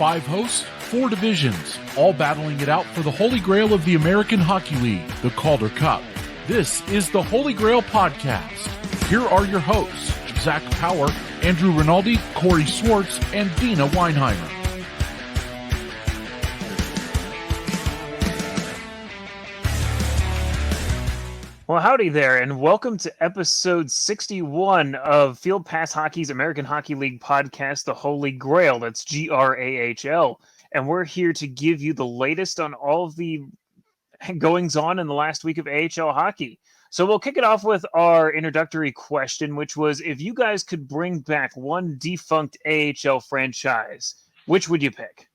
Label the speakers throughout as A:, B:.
A: 5 hosts, 4 divisions, all battling it out for the Holy GrAHL of the American Hockey League, the Calder Cup. This is the Holy GrAHL Podcast. Here are your hosts, Zack Power, Andrew Rinaldi, Corey Swartz, and Deana Weinheimer.
B: Well, howdy there, and welcome to episode 61 of Field Pass Hockey's American Hockey League podcast, the Holy GrAHL. That's GRAHL. And we're here to give you the latest on all of the goings-on in the last week of AHL hockey. So we'll kick it off with our introductory question, which was, if you guys could bring back one defunct AHL franchise, which would you pick?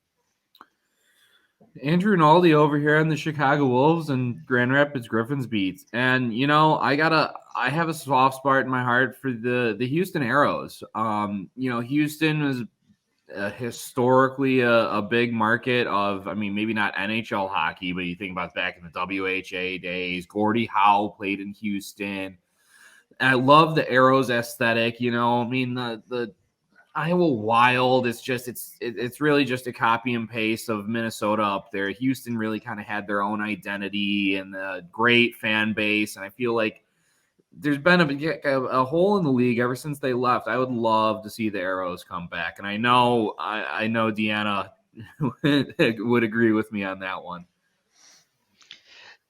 C: Andrew Rinaldi over here on the Chicago Wolves and Grand Rapids Griffins beats. And, you know, I have a soft spot in my heart for the Houston Aeros. Houston was historically a big market of, maybe not NHL hockey, but you think about back in the WHA days, Gordie Howe played in Houston. And I love the Aeros aesthetic, the Iowa Wild, it's really just a copy and paste of Minnesota up there. Houston really kind of had their own identity and a great fan base, and I feel like there's been a hole in the league ever since they left. I would love to see the Aeros come back, and I know Deana would agree with me on that one.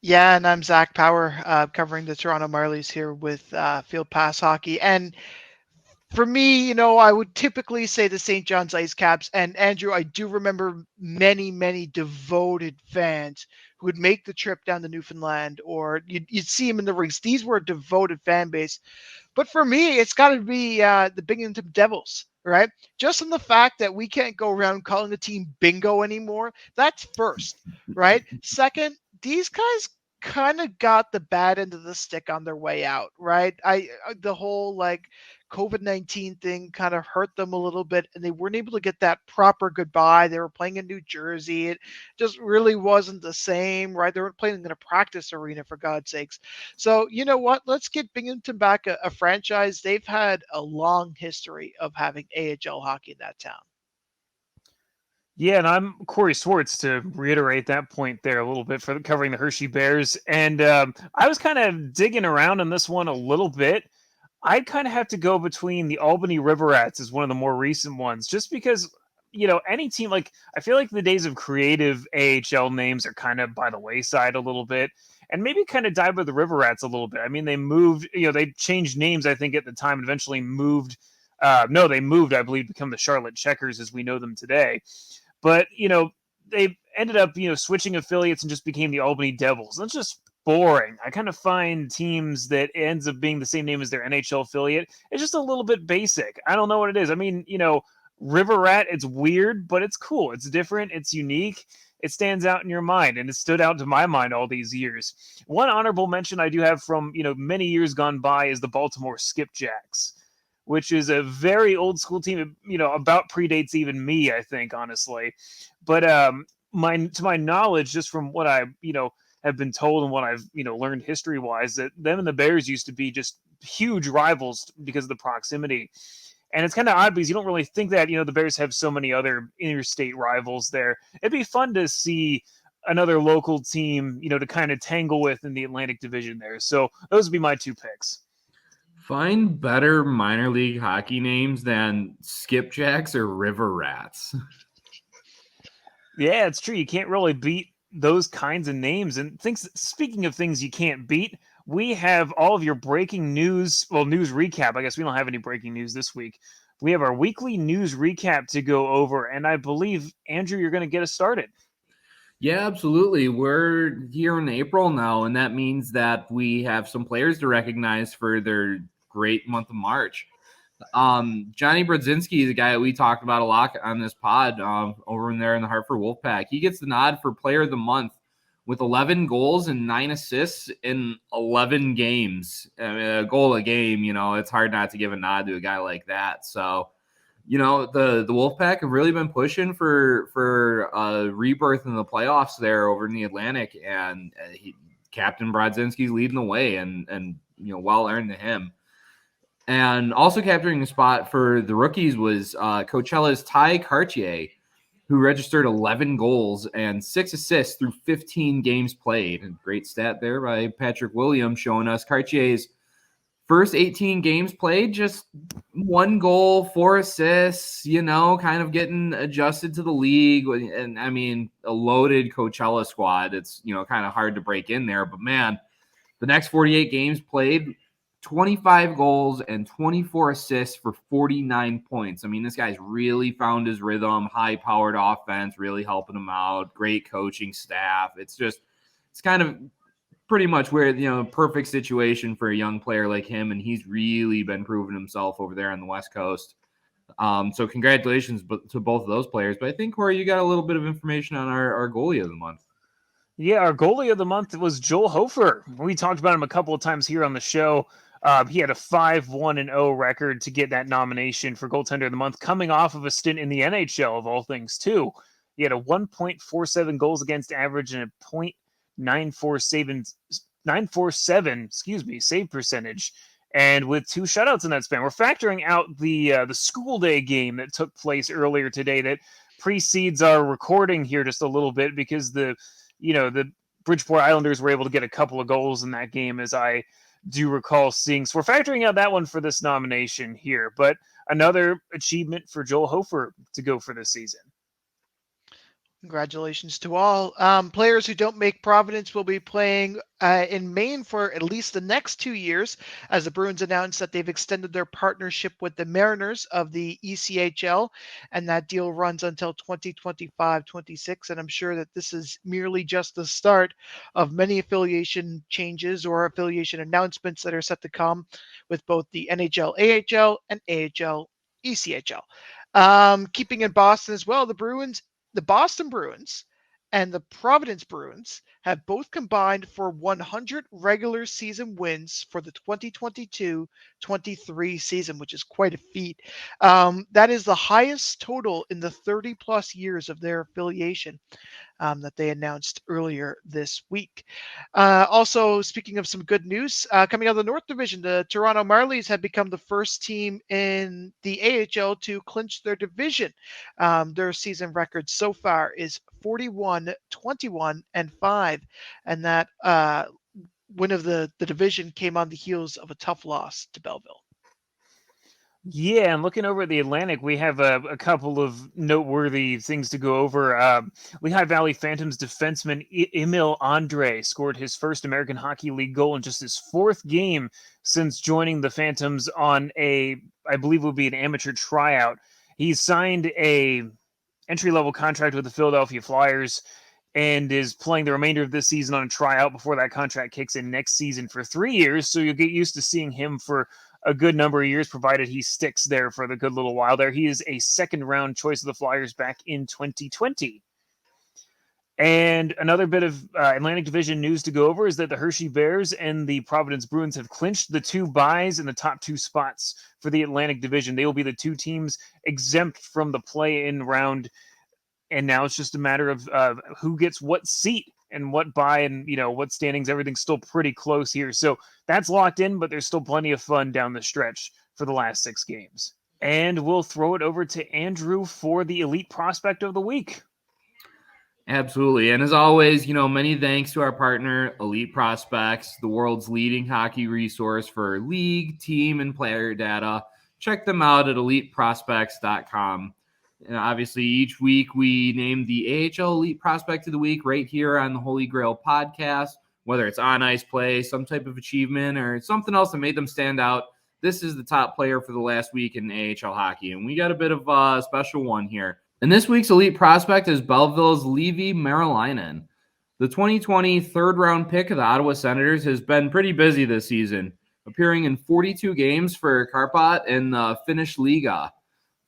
D: Yeah, and I'm Zack Power, covering the Toronto Marlies here with Field Pass Hockey, and for me, I would typically say the St. John's Ice Caps. And Andrew, I do remember many, many devoted fans who would make the trip down to Newfoundland, or you'd see them in the rinks. These were a devoted fan base. But for me, it's got to be the Binghamton Devils, right? Just on the fact that we can't go around calling the team bingo anymore. That's first, right? Second, these guys kind of got the bad end of the stick on their way out, right? The whole COVID-19 thing kind of hurt them a little bit, and they weren't able to get that proper goodbye. They were playing in New Jersey. It just really wasn't the same, right? They were playing in a practice arena, for God's sakes. So, you know what? Let's get Binghamton back a franchise. They've had a long history of having AHL hockey in that town.
B: Yeah, and I'm Corey Swartz, to reiterate that point there a little bit, for covering the Hershey Bears. And I was kind of digging around on this one a little bit. I'd kind of have to go between the Albany River Rats as one of the more recent ones, just because, any team, I feel like the days of creative AHL names are kind of by the wayside a little bit, and maybe kind of died with the River Rats a little bit. They moved, they changed names, I think, at the time, and eventually moved. They moved, I believe, to become the Charlotte Checkers as we know them today. But, they ended up, switching affiliates and just became the Albany Devils. That's just boring. I kind of find teams that ends up being the same name as their NHL affiliate, it's just a little bit basic. I don't know what it is. River Rat, it's weird, but it's cool. It's different. It's unique. It stands out in your mind, and it stood out to my mind all these years. One honorable mention I do have from, many years gone by is the Baltimore Skipjacks, which is a very old school team, about predates even me, I think, honestly. But to my knowledge, just from what I, have been told and what I've, learned history-wise, that them and the Bears used to be just huge rivals because of the proximity. And it's kind of odd because you don't really think that, the Bears have so many other interstate rivals there. It'd be fun to see another local team, to kind of tangle with in the Atlantic Division there. So those would be my two picks.
C: Find better minor league hockey names than Skipjacks or River Rats.
B: Yeah, it's true. You can't really beat those kinds of names. And speaking of things you can't beat, we have all of your breaking news, news recap. I guess we don't have any breaking news this week. We have our weekly news recap to go over, and I believe, Andrew, you're going to get us started.
C: Yeah, absolutely. We're here in April now, and that means that we have some players to recognize for their great month of March. Johnny Brodzinski is a guy that we talked about a lot on this pod over in there in the Hartford Wolfpack. He gets the nod for player of the month with 11 goals and 9 assists in 11 games. A goal a game, it's hard not to give a nod to a guy like that. So, the Wolfpack have really been pushing for rebirth in the playoffs there over in the Atlantic, and Captain Brodzinski's leading the way, and well earned to him. And also capturing the spot for the rookies was Coachella's Ty Cartier. who registered 11 goals and 6 assists through 15 games played. And great stat there by Patrick Williams showing us Cartier's first 18 games played, just 1 goal, 4 assists, kind of getting adjusted to the league. And I mean, a loaded Coachella squad. It's, kind of hard to break in there. But man, the next 48 games played, 25 goals and 24 assists for 49 points. I mean, this guy's really found his rhythm, high-powered offense, really helping him out, great coaching staff. It's kind of pretty much where, perfect situation for a young player like him, and he's really been proving himself over there on the West Coast. So congratulations to both of those players. But I think, Corey, you got a little bit of information on our goalie of the month.
B: Yeah, our goalie of the month was Joel Hofer. We talked about him a couple of times here on the show. He had a 5-1-0 record to get that nomination for goaltender of the month, coming off of a stint in the NHL of all things too. He had a 1.47 goals against average and a .947 save percentage, and with 2 shutouts in that span. We're factoring out the school day game that took place earlier today that precedes our recording here just a little bit, because the Bridgeport Islanders were able to get a couple of goals in that game, as I do recall seeing. So we're factoring out that one for this nomination here, but another achievement for Joel Hofer to go for this season.
D: Congratulations to all. Players who don't make Providence will be playing in Maine for at least the next 2 years, as the Bruins announced that they've extended their partnership with the Mariners of the ECHL, and that deal runs until 2025-26. And I'm sure that this is merely just the start of many affiliation changes or affiliation announcements that are set to come with both the NHL, AHL, and AHL, ECHL. Keeping in Boston as well, the Boston Bruins and the Providence Bruins have both combined for 100 regular season wins for the 2022-23 season, which is quite a feat. That is the highest total in the 30-plus years of their affiliation that they announced earlier this week. Also, speaking of some good news, coming out of the North Division, the Toronto Marlies have become the first team in the AHL to clinch their division. Their season record so far is 41-21-5, and that win of the division came on the heels of a tough loss to Belleville.
B: Yeah, and looking over at the Atlantic, we have a couple of noteworthy things to go over. Lehigh Valley Phantoms defenseman Emil Andre scored his first American Hockey League goal in just his 4th game since joining the Phantoms on I believe it would be an amateur tryout. He's signed a entry-level contract with the Philadelphia Flyers and is playing the remainder of this season on a tryout before that contract kicks in next season for 3 years. So you'll get used to seeing him for a good number of years, provided he sticks there for the good little while there. He is a 2nd-round choice of the Flyers back in 2020. And another bit of Atlantic Division news to go over is that the Hershey Bears and the Providence Bruins have clinched the 2 byes in the top 2 spots for the Atlantic Division. They will be the 2 teams exempt from the play-in round, and now it's just a matter of who gets what seat and what bye and what standings. Everything's still pretty close here, so that's locked in, but there's still plenty of fun down the stretch for the last 6 games. And we'll throw it over to Andrew for the Elite Prospect of the Week.
C: Absolutely. And as always, many thanks to our partner, Elite Prospects, the world's leading hockey resource for league, team, and player data. Check them out at eliteprospects.com. And obviously, each week we name the AHL Elite Prospect of the Week right here on the Holy GrAHL podcast, whether it's on-ice play, some type of achievement, or something else that made them stand out. This is the top player for the last week in AHL hockey, and we got a bit of a special one here. And this week's Elite Prospect is Belleville's Leevi Meriläinen. The 2020 third-round pick of the Ottawa Senators has been pretty busy this season, appearing in 42 games for Karpat in the Finnish Liga.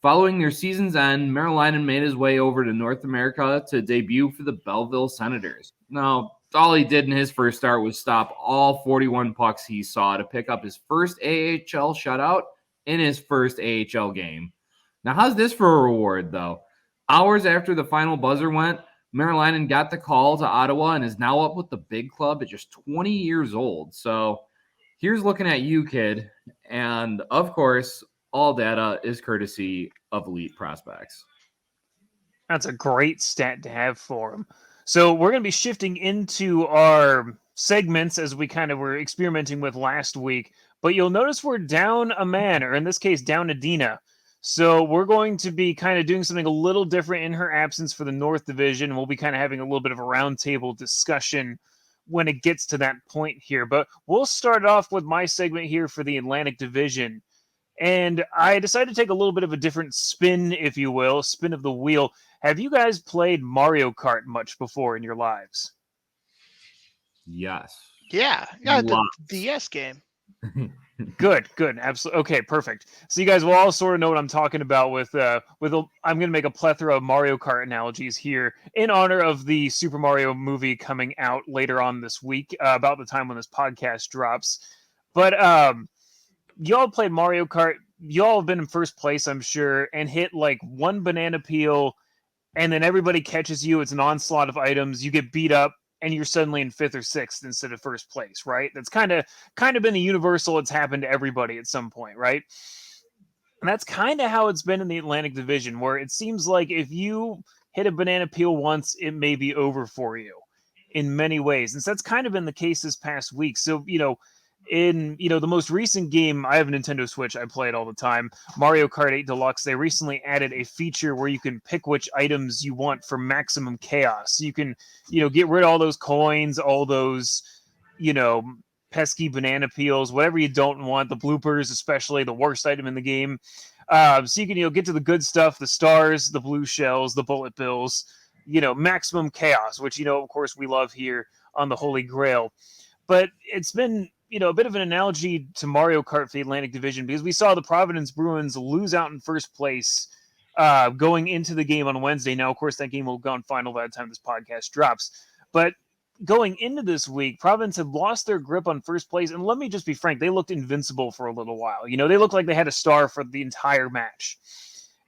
C: Following their season's end, Meriläinen made his way over to North America to debut for the Belleville Senators. Now, all he did in his first start was stop all 41 pucks he saw to pick up his first AHL shutout in his first AHL game. Now, how's this for a reward, though? Hours after the final buzzer went, Meriläinen got the call to Ottawa and is now up with the big club at just 20 years old. So here's looking at you, kid. And, of course, all data is courtesy of Elite Prospects.
B: That's a great stat to have for him. So we're going to be shifting into our segments as we kind of were experimenting with last week. But you'll notice we're down a man, or in this case, down a Deana. So we're going to be kind of doing something a little different in her absence for the North Division. We'll be kind of having a little bit of a roundtable discussion when it gets to that point here. But we'll start off with my segment here for the Atlantic Division. And I decided to take a little bit of a different spin, if you will, spin of the wheel. Have you guys played Mario Kart much before in your lives?
C: Yes.
D: Yeah, the DS game.
B: Good. Absolutely. Okay, perfect. So you guys will all sort of know what I'm talking about with I'm going to make a plethora of Mario Kart analogies here in honor of the Super Mario movie coming out later on this week, about the time when this podcast drops. But y'all played Mario Kart. Y'all have been in first place, I'm sure, and hit like one banana peel, and then everybody catches you. It's an onslaught of items. You get beat up, and you're suddenly in fifth or sixth instead of first place, right? That's kind of been the universal. It's happened to everybody at some point, right? And that's kind of how it's been in the Atlantic Division, where it seems like if you hit a banana peel once, it may be over for you in many ways. And so that's kind of been the case this past week. So, in the most recent game, I have a Nintendo Switch, I play it all the time, Mario Kart 8 Deluxe, they recently added a feature where you can pick which items you want for maximum chaos. So you can get rid of all those coins, all those pesky banana peels, whatever you don't want, the bloopers, especially the worst item in the game. So you can get to the good stuff, the stars, the blue shells, the bullet bills, maximum chaos, which of course we love here on the Holy GrAHL. But it's been a bit of an analogy to Mario Kart for the Atlantic Division, because we saw the Providence Bruins lose out in first place going into the game on Wednesday. Now, of course, that game will go on final by the time this podcast drops. But going into this week, Providence had lost their grip on first place. And let me just be frank, they looked invincible for a little while. They looked like they had a star for the entire match.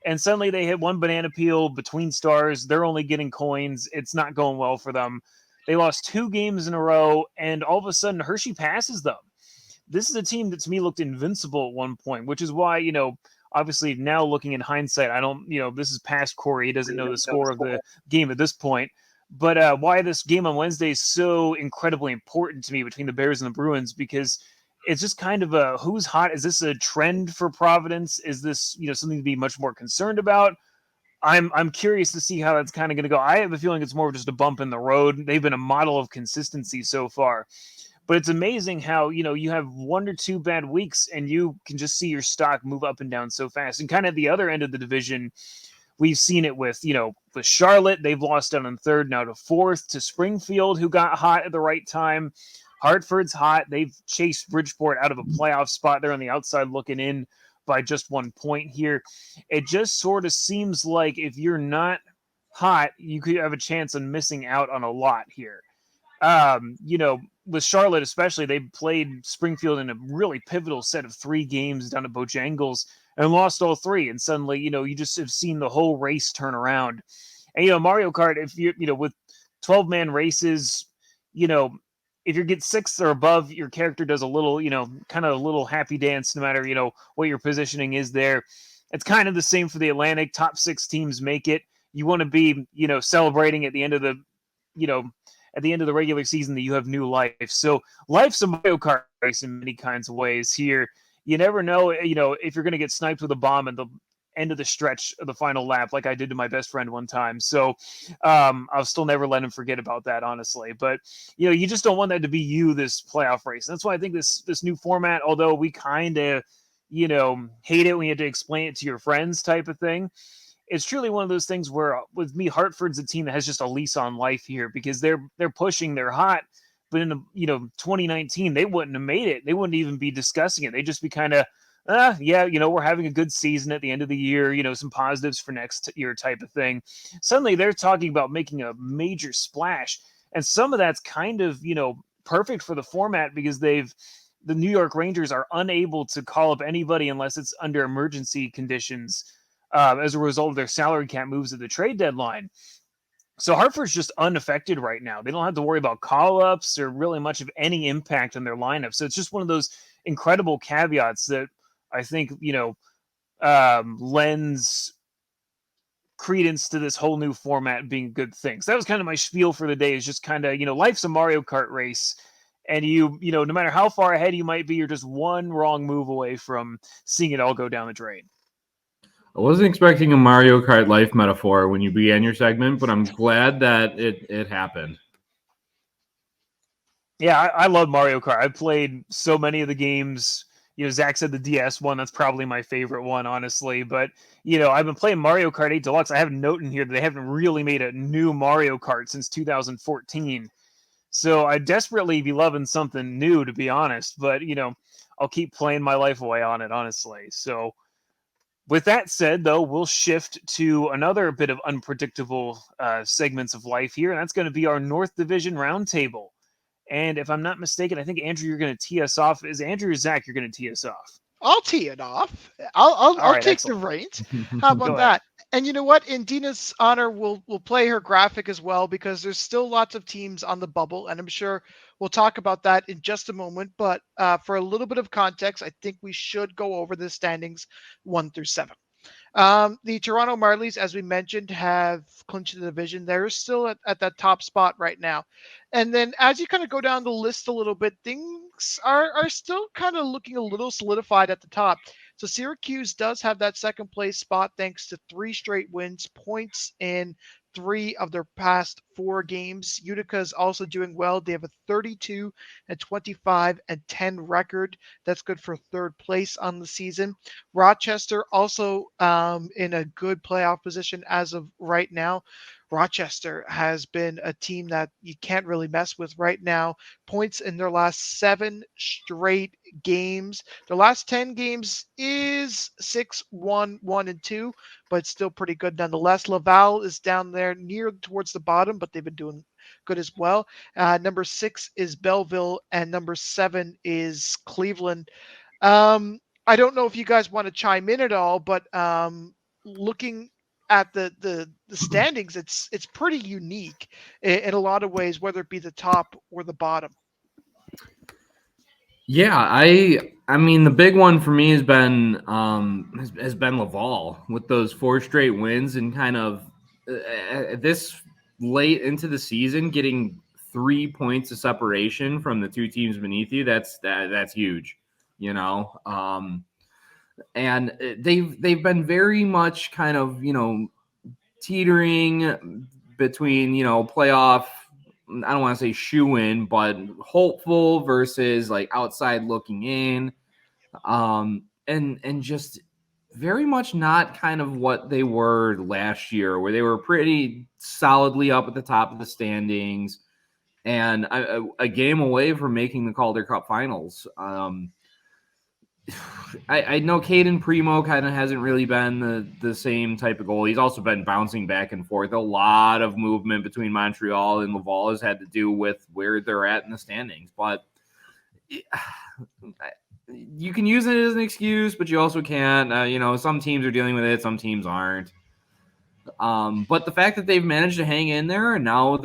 B: And suddenly they hit one banana peel between stars. They're only getting coins. It's not going well for them. They lost 2 games in a row, and all of a sudden Hershey passes them. This is a team that to me looked invincible at one point, which is why, obviously now looking in hindsight, I don't, this is past Corey. He doesn't know the score of the game at this point. But why this game on Wednesday is so incredibly important to me between the Bears and the Bruins, because it's just kind of a who's hot. Is this a trend for Providence? Is this, something to be much more concerned about? I'm curious to see how that's kind of going to go. I have a feeling it's more of just a bump in the road. They've been a model of consistency so far. But it's amazing how, you have 1 or 2 bad weeks and you can just see your stock move up and down so fast. And kind of the other end of the division, we've seen it with Charlotte. They've lost down in third, now to fourth, to Springfield, who got hot at the right time. Hartford's hot. They've chased Bridgeport out of a playoff spot. They're on the outside looking in by just 1 point here. It just sort of seems like if you're not hot, you could have a chance on missing out on a lot here. With Charlotte especially, they played Springfield in a really pivotal set of 3 games down at Bojangles and lost all 3. And suddenly, you just have seen the whole race turn around. And, Mario Kart, if you with 12-man races, if you get 6th or above, your character does a little, kind of a little happy dance, no matter, what your positioning is there. It's kind of the same for the Atlantic. Top 6 teams make it. You want to be, celebrating at the end of the, at the end of the regular season that you have new life. So life's a Mario Kart race in many kinds of ways here. You never know, if you're going to get sniped with a bomb at the end of the stretch of the final lap, like I did to my best friend one time. So I'll still never let him forget about that, honestly. But, you just don't want that to be you this playoff race. And that's why I think this new format, although we kind of, hate it when you have to explain it to your friends type of thing, it's truly one of those things where, with me, Hartford's a team that has just a lease on life here, because they're pushing, they're hot. But in 2019, they wouldn't have made it. They wouldn't even be discussing it. They'd just be kind of, we're having a good season at the end of the year, some positives for next year type of thing. Suddenly they're talking about making a major splash. And some of that's kind of, perfect for the format, because the New York Rangers are unable to call up anybody unless it's under emergency conditions as a result of their salary cap moves at the trade deadline. So Hartford's just unaffected right now. They don't have to worry about call-ups or really much of any impact on their lineup. So it's just one of those incredible caveats that I think, lends credence to this whole new format being a good thing. So that was kind of my spiel for the day, is just kind of, life's a Mario Kart race. And no matter how far ahead you might be, you're just one wrong move away from seeing it all go down the drain.
C: I wasn't expecting a Mario Kart life metaphor when you began your segment, but I'm glad that it happened.
B: Yeah, I love Mario Kart. I've played so many of the games. Zach said the DS one. That's probably my favorite one, honestly. But, I've been playing Mario Kart 8 Deluxe. I have a note in here that they haven't really made a new Mario Kart since 2014. So I desperately be loving something new, to be honest. But, I'll keep playing my life away on it, honestly. So with that said, though, we'll shift to another bit of unpredictable segments of life here. And that's going to be our North Division Roundtable. And if I'm not mistaken, I think, Andrew, you're going to tee us off. Is Andrew or Zach you're going to tee us off?
D: I'll tee it off. I'll
B: right,
D: take
B: excellent.
D: the reins. How about
B: Go
D: that?
B: ahead.
D: And you know what? In Deana's honor, we'll play her graphic as well, because there's still lots of teams on the bubble, and I'm sure we'll talk about that in just a moment. But for a little bit of context, I think we should go over the standings 1 through 7. The Toronto Marlies, as we mentioned, have clinched the division. They're still at that top spot right now. And then as you kind of go down the list a little bit, things are still kind of looking a little solidified at the top. So Syracuse does have that second place spot thanks to 3 straight wins, points in 3 of their past 4 games. Utica is also doing well. They have a 32 and 25 and 10 record. That's good for 3rd place on the season. Rochester also in a good playoff position as of right now. Rochester has been a team that you can't really mess with right now. Points in their last 7 straight games. Their last 10 games is 6-1, 1-2, but still pretty good nonetheless. Laval is down there near towards the bottom, but they've been doing good as well. Number 6 is Belleville, and number 7 is Cleveland. I don't know if you guys want to chime in at all, but looking at the standings, it's pretty unique in a lot of ways, whether it be the top or the bottom.
C: Yeah, I mean the big one for me has been Laval with those 4 straight wins, and kind of this late into the season getting 3 points of separation from the 2 teams beneath you. That's huge, and they've been very much kind of teetering between playoff, I don't want to say shoe in, but hopeful versus like outside looking in, and just very much not kind of what they were last year, where they were pretty solidly up at the top of the standings and a game away from making the Calder Cup finals. I know Caden Primo kind of hasn't really been the same type of goal. He's also been bouncing back and forth. A lot of movement between Montreal and Laval has had to do with where they're at in the standings. But you can use it as an excuse, but you also can't. Some teams are dealing with it, some teams aren't. But the fact that they've managed to hang in there, and now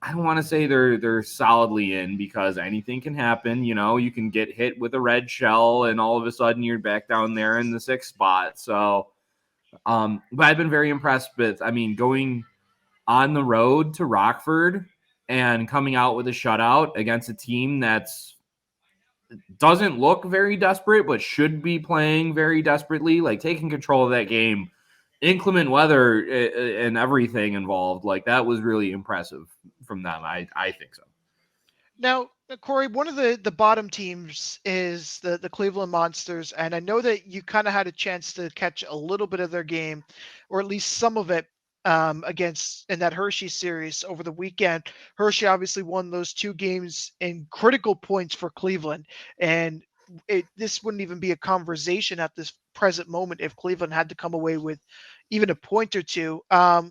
C: I don't want to say they're solidly in, because anything can happen. You can get hit with a red shell and all of a sudden you're back down there in the 6th spot. So, but I've been very impressed with, going on the road to Rockford and coming out with a shutout against a team that's doesn't look very desperate, but should be playing very desperately, like taking control of that game. Inclement weather and everything involved, like that was really impressive from them. I think so.
D: Now, Corey, one of the bottom teams is the Cleveland Monsters, and I know that you kind of had a chance to catch a little bit of their game, or at least some of it, against in that Hershey series over the weekend. Hershey obviously won those 2 games in critical points for Cleveland, and this wouldn't even be a conversation at this present moment if Cleveland had to come away with even a point or 2. How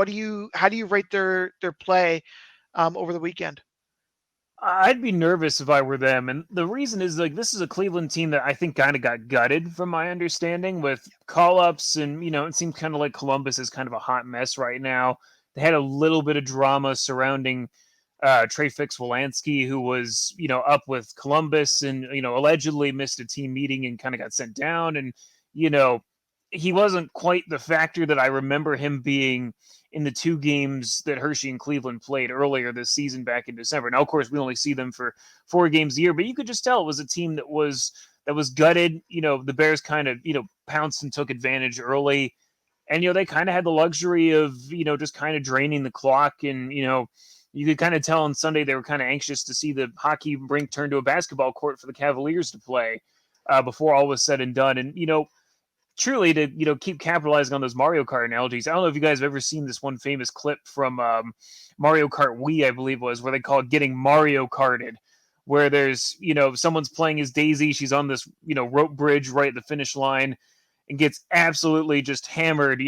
D: do you rate their play over the weekend?
B: I'd be nervous if I were them. And the reason is, like, this is a Cleveland team that I think kind of got gutted from my understanding with call-ups. And, it seems kind of like Columbus is kind of a hot mess right now. They had a little bit of drama surrounding Trey Fix-Wolanski, who was, up with Columbus and, allegedly missed a team meeting and kind of got sent down. And, he wasn't quite the factor that I remember him being in the 2 games that Hershey and Cleveland played earlier this season back in December. Now, of course, we only see them for 4 games a year, but you could just tell it was a team that was gutted. The Bears kind of, pounced and took advantage early. And, they kind of had the luxury of, just kind of draining the clock. And, you could kind of tell on Sunday they were kind of anxious to see the hockey rink turn to a basketball court for the Cavaliers to play before all was said and done. And, truly to keep capitalizing on those Mario Kart analogies. I don't know if you guys have ever seen this one famous clip from Mario Kart Wii, I believe it was, where they call it getting Mario Karted, where there's someone's playing as Daisy. She's on this rope bridge right at the finish line and gets absolutely just hammered.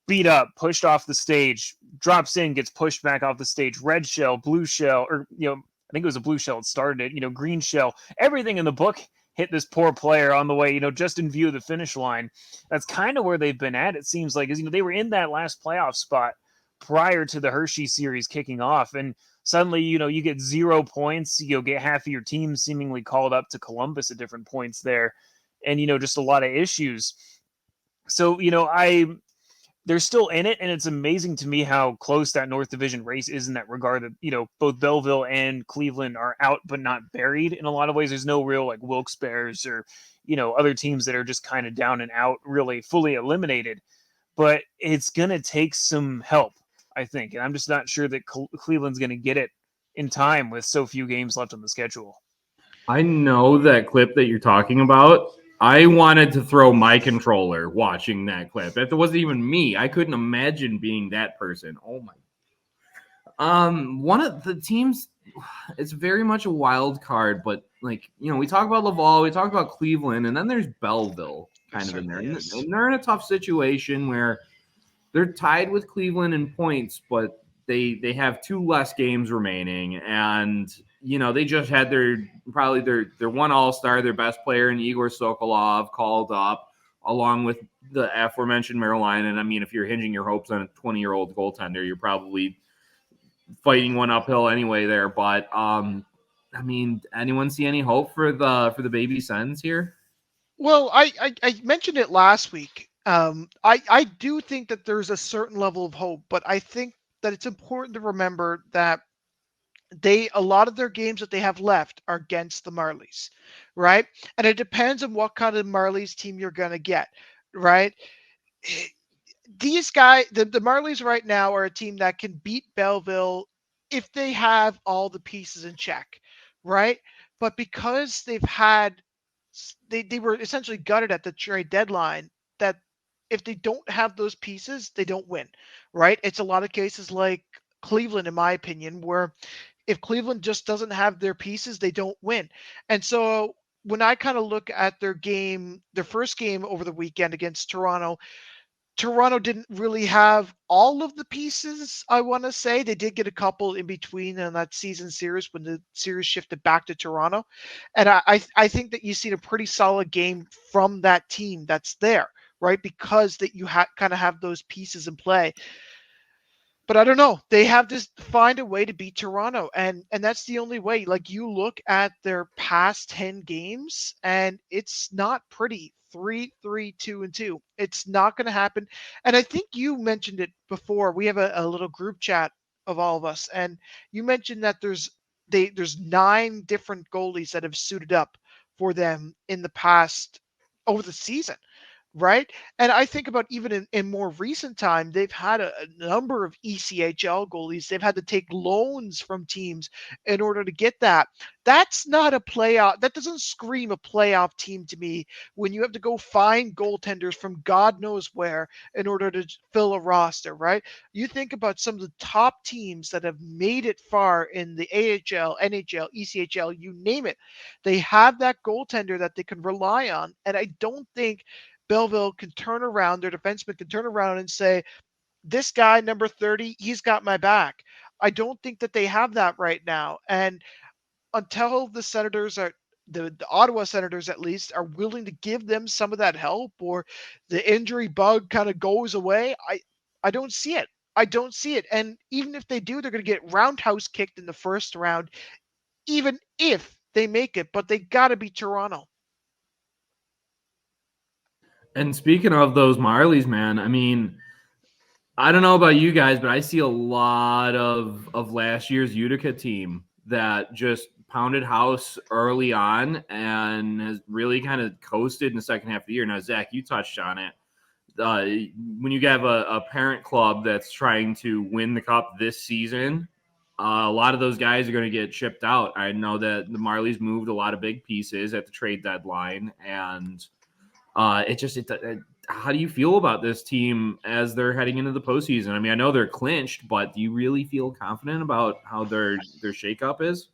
B: Beat up, pushed off the stage, drops in, gets pushed back off the stage. Red shell, blue shell, or I think it was a blue shell that started it. Green shell. Everything in the book hit this poor player on the way, just in view of the finish line. That's kind of where they've been at, it seems like, is, they were in that last playoff spot prior to the Hershey series kicking off. And suddenly, you get 0 points, you'll get half of your team seemingly called up to Columbus at different points there. And, just a lot of issues. So, they're still in it, and it's amazing to me how close that North Division race is in that regard. That both Belleville and Cleveland are out but not buried in a lot of ways. There's no real like Wilkes Bears or other teams that are just kind of down and out, really fully eliminated. But it's gonna take some help, I think, and I'm just not sure that Cleveland's gonna get it in time with so few games left on the schedule.
C: I know that clip that you're talking about. I wanted to throw my controller watching that clip. If it wasn't even me, I couldn't imagine being that person. Oh my. One of the teams, it's very much a wild card, but like, we talk about Laval, we talk about Cleveland, and then there's Belleville kind of in there. And they're in a tough situation where they're tied with Cleveland in points, but they have 2 less games remaining, and they just had their one all-star, their best player in Igor Sokolov called up, along with the aforementioned Meriläinen. And I mean, if you're hinging your hopes on a 20-year-old goaltender, you're probably fighting one uphill anyway there. But I mean, anyone see any hope for the baby Sens here?
D: Well, I mentioned it last week. I do think that there's a certain level of hope, but I think that it's important to remember that a lot of their games that they have left are against the Marlies, right? And it depends on what kind of Marlies team you're going to get, right? These guys, the Marlies right now are a team that can beat Belleville if they have all the pieces in check, right? But because they were essentially gutted at the trade deadline, that if they don't have those pieces, they don't win, right? It's a lot of cases like Cleveland, in my opinion, where if Cleveland just doesn't have their pieces, they don't win. And so when I kind of look at their first game over the weekend against Toronto didn't really have all of the pieces, I want to say. They did get a couple in between in that season series when the series shifted back to Toronto. And I think that you've seen a pretty solid game from that team that's there, right? Because that you kind of have those pieces in play. But I don't know. They have to find a way to beat Toronto, and that's the only way. Like, you look at their past 10 games, and it's not pretty. 3-3, 2-2. It's not going to happen. And I think you mentioned it before. We have a little group chat of all of us, and you mentioned that there's 9 different goalies that have suited up for them in the past over the season. Right. And I think about even in more recent time, they've had a number of ECHL goalies. They've had to take loans from teams in order to get that. That's not a playoff. That doesn't scream a playoff team to me when you have to go find goaltenders from God knows where in order to fill a roster. Right. You think about some of the top teams that have made it far in the AHL, NHL, ECHL, you name it. They have that goaltender that they can rely on. And I don't think Belleville can turn around, their defenseman can turn around and say, this guy, number 30, he's got my back. I don't think that they have that right now. And until the Senators are, the Ottawa Senators at least, are willing to give them some of that help, or the injury bug kind of goes away, I don't see it. I don't see it. And even if they do, they're going to get roundhouse kicked in the first round, even if they make it. But they got to beat Toronto.
C: And speaking of those Marlies, man, I mean, I don't know about you guys, but I see a lot of last year's Utica team that just pounded house early on and has really kind of coasted in the second half of the year. Now, Zach, you touched on it. When you have a parent club that's trying to win the cup this season, a lot of those guys are going to get shipped out. I know that the Marlies moved a lot of big pieces at the trade deadline, and how do you feel about this team as they're heading into the postseason? I mean, I know they're clinched, but do you really feel confident about how their shakeup is?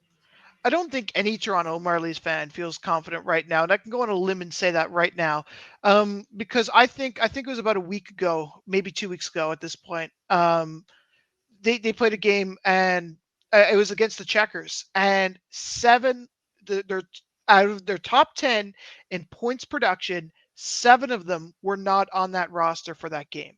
D: I don't think any Toronto Marlies fan feels confident right now, and I can go on a limb and say that right now, because I think it was about a week ago, maybe 2 weeks ago at this point. They played a game, and it was against the Checkers, and they're out of their top 10 in points production, 7 of them were not on that roster for that game.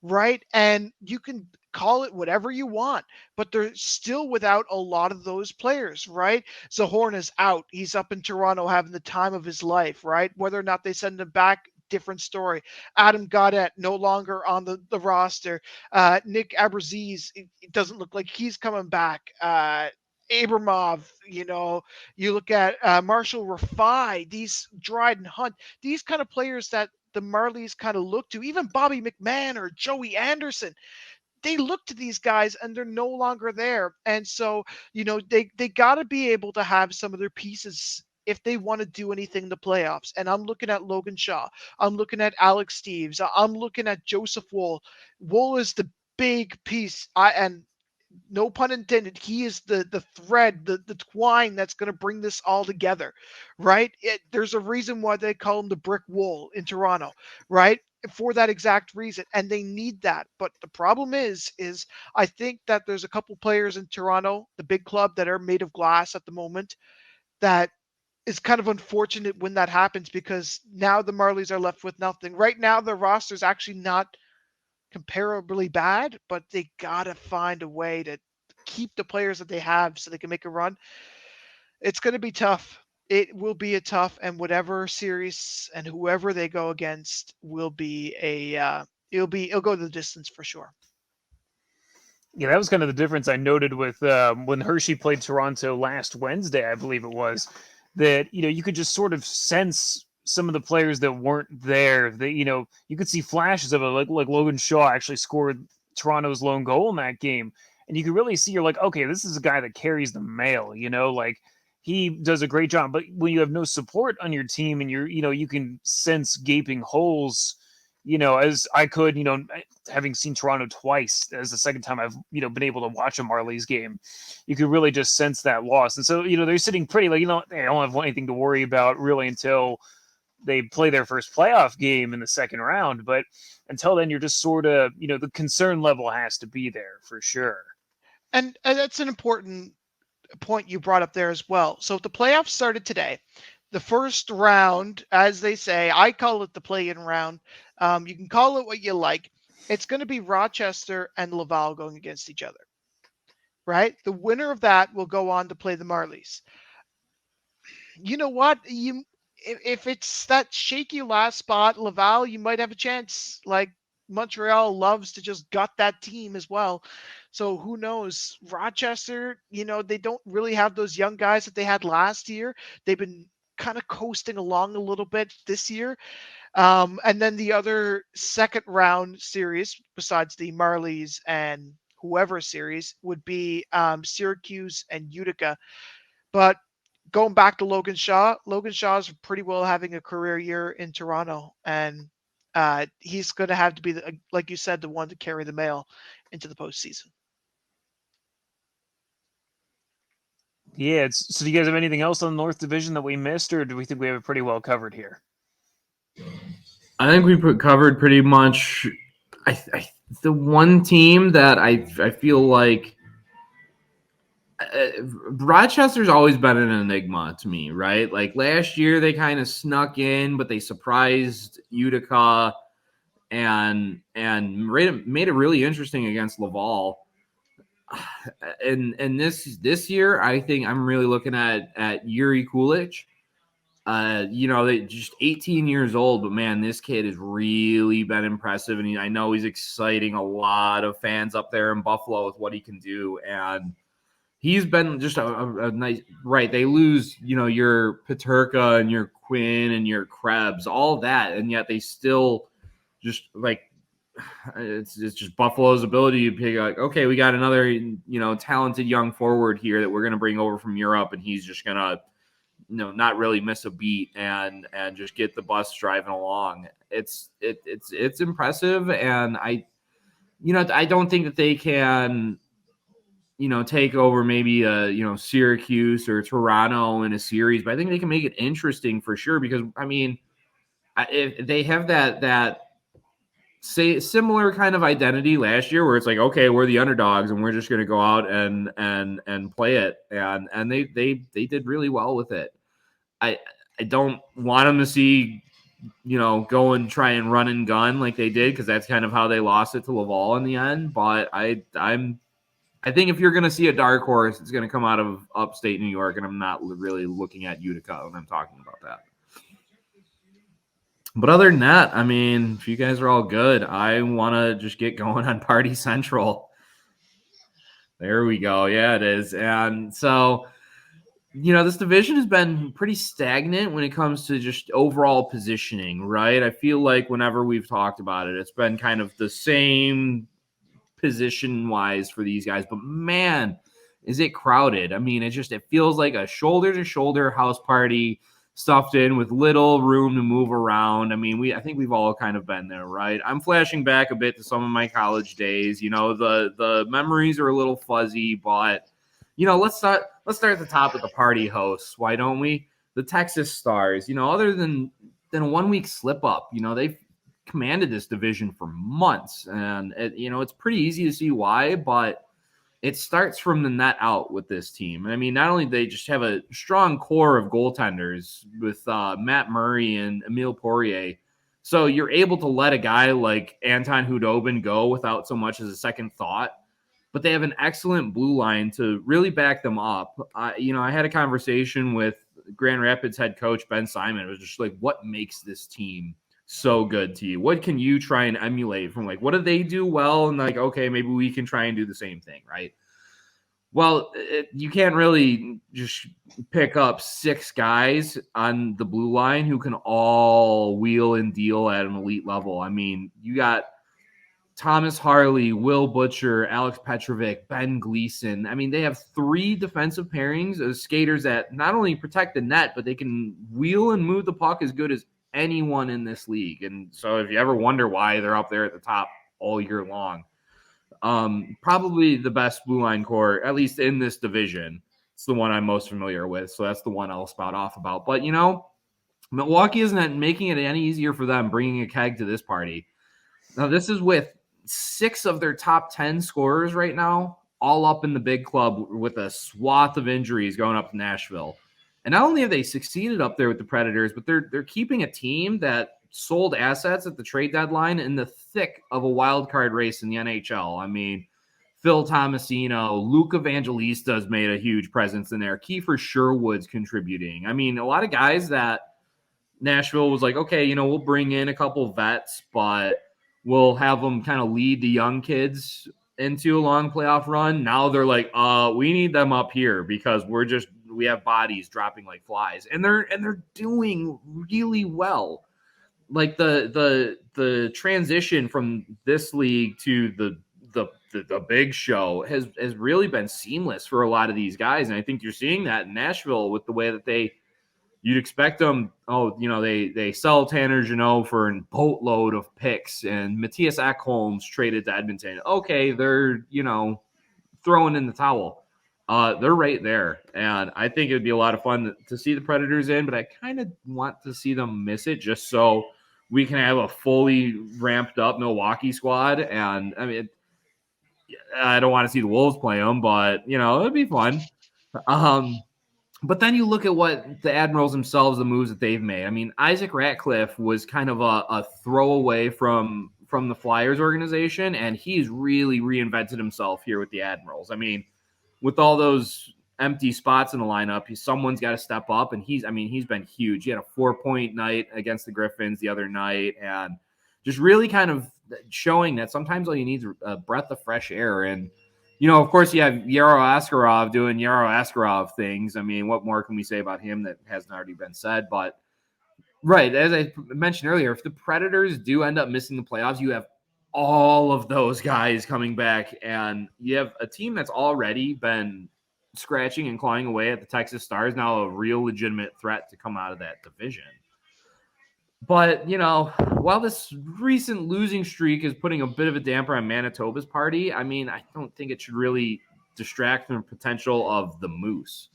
D: Right? And you can call it whatever you want, but they're still without a lot of those players, right? Zahorn is out. He's up in Toronto having the time of his life, right? Whether or not they send him back, different story. Adam Gaudette no longer on the roster. Nick Abraziz, it doesn't look like he's coming back. Abramov, you look at Marshall Rafai, these Dryden Hunt, these kind of players that the Marlies kind of look to, even Bobby McMahon or Joey Anderson, they look to these guys and they're no longer there. And so, they got to be able to have some of their pieces if they want to do anything in the playoffs. And I'm looking at Logan Shaw. I'm looking at Alex Steves. I'm looking at Joseph Wool. Wool is the big piece. And no pun intended, he is the thread, the twine that's going to bring this all together, right? There's a reason why they call him the brick wall in Toronto, right? For that exact reason, and they need that. But the problem is I think that there's a couple players in Toronto, the big club, that are made of glass at the moment. That is kind of unfortunate when that happens, because now the Marlies are left with nothing. Right now, the roster is actually not comparably bad, but they gotta find a way to keep the players that they have so they can make a run. It's going to be tough. It will be a tough, and whatever series and whoever they go against will be it'll go the distance for sure.
B: Yeah, that was kind of the difference I noted with when Hershey played Toronto last Wednesday, I believe it was, that you could just sort of sense some of the players that weren't there. That you could see flashes of it, like Logan Shaw actually scored Toronto's lone goal in that game, and you could really see, you're like, okay, this is a guy that carries the mail. Like he does a great job. But when you have no support on your team, and you can sense gaping holes. As I could, having seen Toronto twice, as the second time I've, been able to watch a Marlies game, you could really just sense that loss. And so, they're sitting pretty, they don't have anything to worry about really until they play their first playoff game in the second round. But until then, you're just sort of, the concern level has to be there for sure.
D: And that's an important point you brought up there as well. So if the playoffs started today, the first round, as they say, I call it the play-in round. You can call it what you like. It's going to be Rochester and Laval going against each other, right? The winner of that will go on to play the Marlies. You know what? If it's that shaky last spot, Laval, you might have a chance. Like, Montreal loves to just gut that team as well. So who knows? Rochester, they don't really have those young guys that they had last year. They've been kind of coasting along a little bit this year. And then the other second round series, besides the Marlies and whoever series, would be Syracuse and Utica. But going back to Logan Shaw is pretty well having a career year in Toronto, and he's going to have to be, like you said, the one to carry the mail into the postseason.
B: Yeah. So do you guys have anything else on the North Division that we missed, or do we think we have it pretty well covered here?
C: I think we covered pretty much. The one team that I feel like Rochester's always been an enigma to me, right? Like last year they kind of snuck in, but they surprised Utica and made it really interesting against Laval. And this year, I think I'm really looking at Yuri Kulich. They just 18 years old, but man, this kid has really been impressive. And I know he's exciting a lot of fans up there in Buffalo with what he can do. And he's been just a nice, right. They lose, your Peterka and your Quinn and your Krebs, all that. And yet they still just it's just Buffalo's ability to pick okay, we got another, talented young forward here that we're going to bring over from Europe. And he's just going to, not really miss a beat and just get the bus driving along. It's impressive. And I don't think that they can, take over maybe Syracuse or Toronto in a series, but I think they can make it interesting for sure. Because if they have that similar kind of identity last year where it's like, okay, we're the underdogs and we're just going to go out and play it. And they did really well with it. I don't want them to see, go and try and run and gun like they did, because that's kind of how they lost it to Laval in the end. But I think if you're going to see a dark horse, it's going to come out of upstate New York, and I'm not really looking at Utica when I'm talking about that. But other than that, if you guys are all good, I want to just get going on Party Central. There we go. Yeah, it is. And so, this division has been pretty stagnant when it comes to just overall positioning, right? I feel like whenever we've talked about it, it's been kind of the same position-wise for these guys. But, man, is it crowded. It feels like a shoulder-to-shoulder house party stuffed in with little room to move around. I think we've all kind of been there, right? I'm flashing back a bit to some of my college days. The memories are a little fuzzy, but let's start at the top of the party hosts. Why don't we? The Texas Stars, other than a 1 week slip up, they've commanded this division for months, and it's pretty easy to see why, but it starts from the net out with this team. Not only do they just have a strong core of goaltenders with Matt Murray and Emile Poirier, so you're able to let a guy like Anton Hudobin go without so much as a second thought. But they have an excellent blue line to really back them up. I had a conversation with Grand Rapids head coach Ben Simon. It was just like, what makes this team so good to you? What can you try and emulate from what do they do well? And okay, maybe we can try and do the same thing, right? Well, you can't really just pick up 6 guys on the blue line who can all wheel and deal at an elite level. You got Thomas Harley, Will Butcher, Alex Petrovic, Ben Gleason. They have 3 defensive pairings of skaters that not only protect the net, but they can wheel and move the puck as good as anyone in this league. And so if you ever wonder why they're up there at the top all year long, probably the best blue line core, at least in this division. It's the one I'm most familiar with. So that's the one I'll spout off about. But, Milwaukee isn't making it any easier for them bringing a keg to this party. Now, this is with 6 of their top 10 scorers right now, all up in the big club with a swath of injuries going up to Nashville. And not only have they succeeded up there with the Predators, but they're keeping a team that sold assets at the trade deadline in the thick of a wild card race in the NHL. Phil Tomasino, Luke Evangelista has made a huge presence in there. Kiefer Sherwood's contributing. A lot of guys that Nashville was like, okay, we'll bring in a couple vets, but we'll have them kind of lead the young kids into a long playoff run. Now they're like, we need them up here because we have bodies dropping like flies, and they're doing really well. Like the transition from this league to the big show has really been seamless for a lot of these guys, and I think you're seeing that in Nashville with the way that you'd expect them. They sell Tanner Jeannot for a boatload of picks, and Matthias Ekholm's traded to Edmonton. Okay, they're, throwing in the towel. They're right there, and I think it'd be a lot of fun to see the Predators in, but I kind of want to see them miss it just so we can have a fully ramped up Milwaukee squad. And I don't want to see the Wolves play them, but, it'd be fun. But then you look at what the Admirals themselves, the moves that they've made. Isaac Ratcliffe was kind of a throwaway from the Flyers organization, and he's really reinvented himself here with the Admirals. With all those empty spots in the lineup, someone's got to step up, and he's been huge. He had a 4-point night against the Griffins the other night, and just really kind of showing that sometimes all you need is a breath of fresh air. And, of course, you have Yaro Askarov doing Yaro Askarov things. I mean, what more can we say about him that hasn't already been said? But, right, as I mentioned earlier, if the Predators do end up missing the playoffs, you have all of those guys coming back, and you have a team that's already been scratching and clawing away at the Texas Stars, now a real legitimate threat to come out of that division. But, while this recent losing streak is putting a bit of a damper on Manitoba's party, I mean, I don't think it should really distract from the potential of the Moose.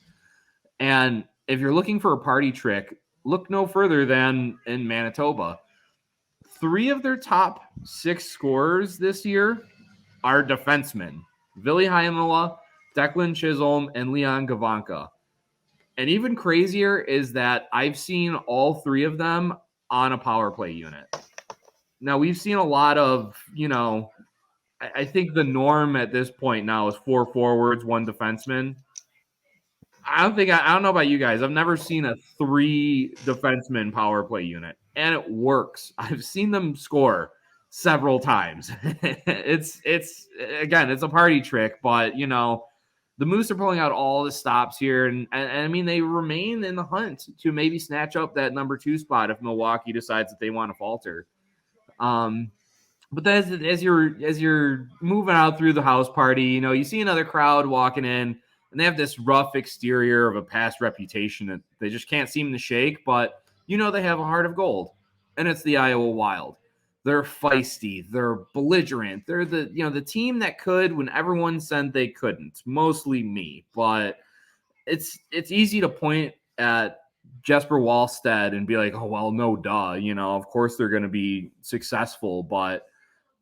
C: And if you're looking for a party trick, look no further than in Manitoba. 3 of their top 6 scorers this year are defensemen. Ville Heinola, Declan Chisholm, and Leon Gavanka. And even crazier is that I've seen all 3 of them on a power play unit. Now, we've seen a lot of, I think the norm at this point now is 4 forwards, 1 defenseman. I don't know about you guys. I've never seen a 3 defenseman power play unit, and it works. I've seen them score several times. It's a party trick, but the Moose are pulling out all the stops here, and I mean, they remain in the hunt to maybe snatch up that number 2 spot if Milwaukee decides that they want to falter. But as you're moving out through the house party, you see another crowd walking in, and they have this rough exterior of a past reputation that they just can't seem to shake, but they have a heart of gold, and it's the Iowa Wild. They're feisty. They're belligerent. They're the team that could when everyone said they couldn't. Mostly me, but it's easy to point at Jesper Wallstedt and be like, oh well, no, duh. Of course they're going to be successful, but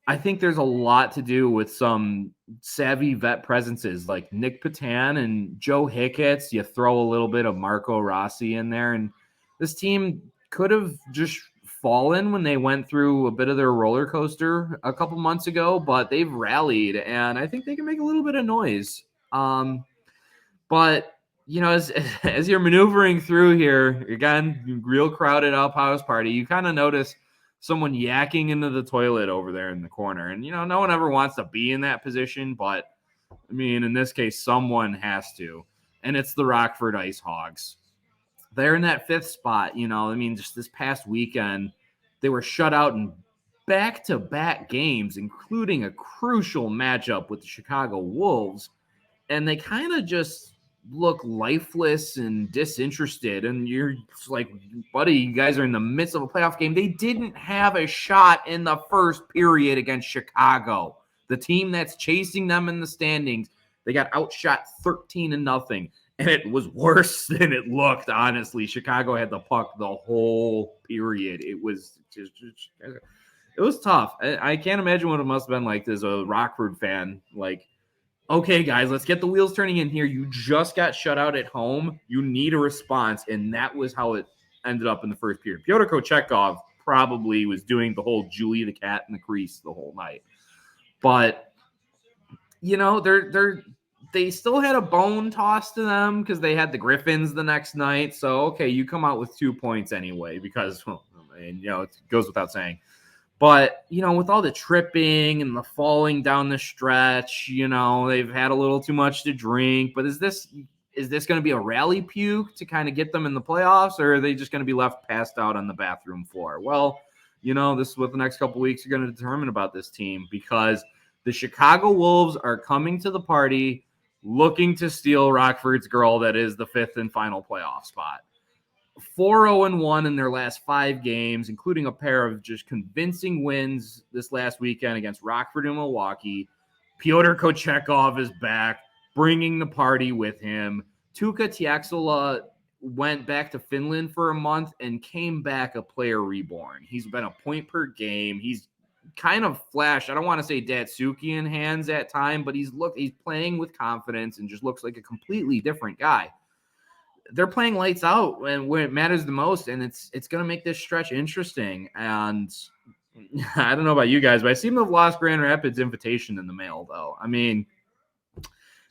C: I think there's a lot to do with some savvy vet presences like Nick Patan and Joe Hicketts. You throw a little bit of Marco Rossi in there, and this team could have just fallen when they went through a bit of their roller coaster a couple months ago, but they've rallied, and I think they can make a little bit of noise. But as you're maneuvering through here, again, real crowded up house party, you kind of notice someone yakking into the toilet over there in the corner. And, no one ever wants to be in that position, but I mean, in this case, someone has to, and it's the Rockford Ice Hogs. They're in that 5th spot, just this past weekend, they were shut out in back-to-back games, including a crucial matchup with the Chicago Wolves. And they kind of just look lifeless and disinterested. And you're just like, buddy, you guys are in the midst of a playoff game. They didn't have a shot in the first period against Chicago, the team that's chasing them in the standings. They got outshot 13-0. And it was worse than it looked, honestly. Chicago had the puck the whole period. It was it was tough. I can't imagine what it must have been like as a Rockford fan. Like, okay, guys, let's get the wheels turning in here. You just got shut out at home. You need a response. And that was how it ended up in the first period. Pyotr Kochetkov probably was doing the whole Julie the cat in the crease the whole night. But, they still had a bone tossed to them because they had the Griffins the next night. So, okay, you come out with 2 points anyway because, it goes without saying. But, with all the tripping and the falling down the stretch, they've had a little too much to drink. But is this going to be a rally puke to kind of get them in the playoffs, or are they just going to be left passed out on the bathroom floor? Well, this is what the next couple weeks are going to determine about this team, because the Chicago Wolves are coming to the party looking to steal Rockford's girl that is the 5th and final playoff spot. 4-0-1 in their last 5 games, including a pair of just convincing wins this last weekend against Rockford and Milwaukee. Pyotr Kochetkov is back, bringing the party with him. Tuukka Tiaksula went back to Finland for a month and came back a player reborn. He's been a point per game. He's kind of flashed, I don't want to say Datsukian hands at time, but he's playing with confidence and just looks like a completely different guy. They're playing lights out and when it matters the most, and it's going to make this stretch interesting. And I don't know about you guys, but I seem to have lost Grand Rapids invitation in the mail, though. I mean,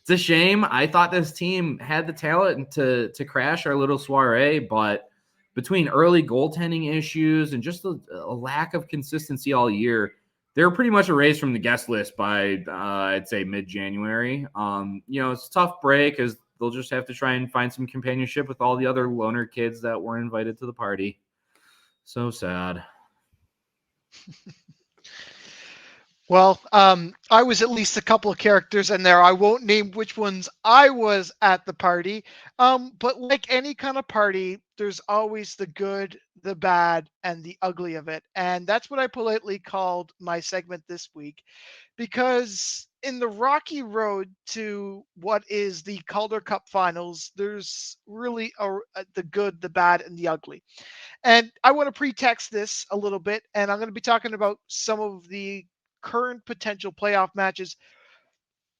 C: It's a shame. I thought this team had the talent to crash our little soiree, but between early goaltending issues and just a lack of consistency all year, they were pretty much erased from the guest list by I'd say mid-January. It's a tough break as they'll just have to try and find some companionship with all the other loner kids that weren't invited to the party. So sad.
D: Well, I was at least a couple of characters in there. I won't name which ones I was at the party. But like any kind of party, there's always the good, the bad, and the ugly of it. And that's what I politely called my segment this week. Because in the rocky road to what is the Calder Cup finals, there's really the good, the bad, and the ugly. And I want to pretext this a little bit, and I'm going to be talking about some of the current potential playoff matches.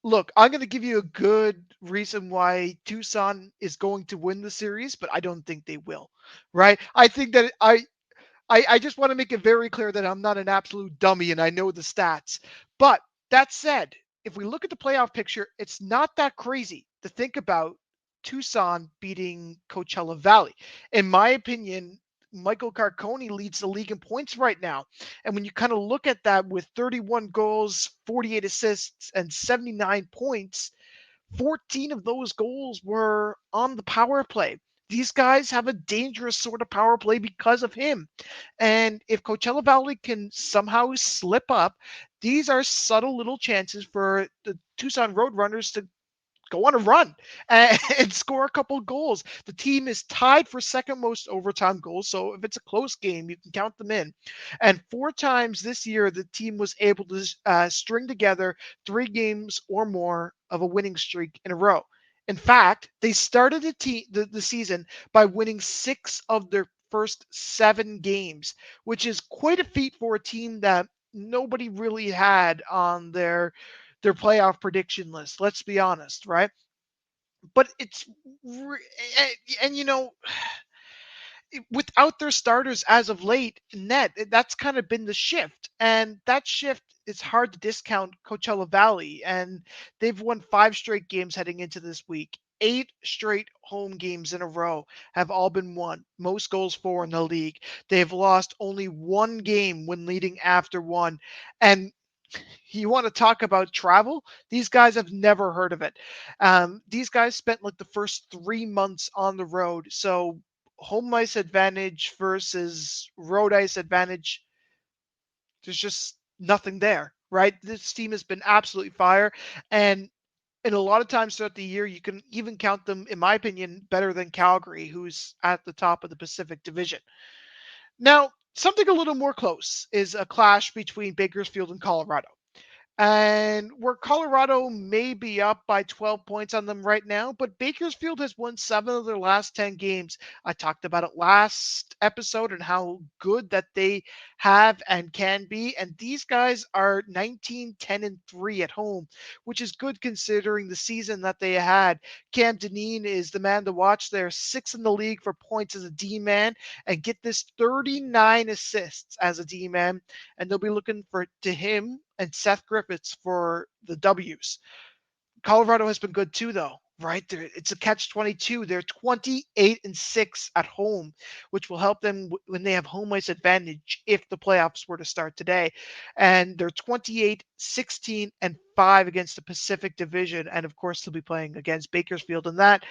D: Look, I'm going to give you a good reason why Tucson is going to win the series, but I don't think they will, right? I think that I just want to make it very clear that I'm not an absolute dummy and I know the stats. But that said, if we look at the playoff picture, it's not that crazy to think about Tucson beating Coachella Valley. In my opinion, Michael Carcone leads the league in points right now. And when you kind of look at that with 31 goals, 48 assists, and 79 points, 14 of those goals were on the power play. These guys have a dangerous sort of power play because of him. And if Coachella Valley can somehow slip up, these are subtle little chances for the Tucson Roadrunners to go on a run and score a couple goals. The team is tied for second most overtime goals. So if it's a close game, you can count them in. And 4 times this year, the team was able to string together 3 games or more of a winning streak in a row. In fact, they started the season by winning 6 of their first 7 games, which is quite a feat for a team that nobody really had on their playoff prediction list. Let's be honest, right? But and without their starters as of late, that's kind of been the shift, and that shift is hard to discount Coachella Valley, and they've won 5 straight games heading into this week. 8 straight home games in a row have all been won. Most goals for in the league. They've lost only 1 game when leading after 1, and you want to talk about travel? These guys have never heard of it. These guys spent like the first 3 months on the road. So home ice advantage versus road ice advantage, there's just nothing there, right? This team has been absolutely fire. And a lot of times throughout the year, you can even count them, in my opinion, better than Calgary, who's at the top of the Pacific Division. Now, something a little more close is a clash between Bakersfield and Colorado. And where Colorado may be up by 12 points on them right now, but Bakersfield has won 7 of their last 10 games. I talked about it last episode and how good that they have and can be. And these guys are 19, 10, and 3 at home, which is good considering the season that they had. Cam Dineen is the man to watch there, 6th in the league for points as a D-man, and get this 39 assists as a D-man. And they'll be looking to him and Seth Griffiths for the W's. Colorado has been good too, though, right? It's a catch-22. They're 28-6 at home, which will help them when they have home ice advantage if the playoffs were to start today. And they're 28, 16, and 5 against the Pacific Division. And of course, they'll be playing against Bakersfield in that.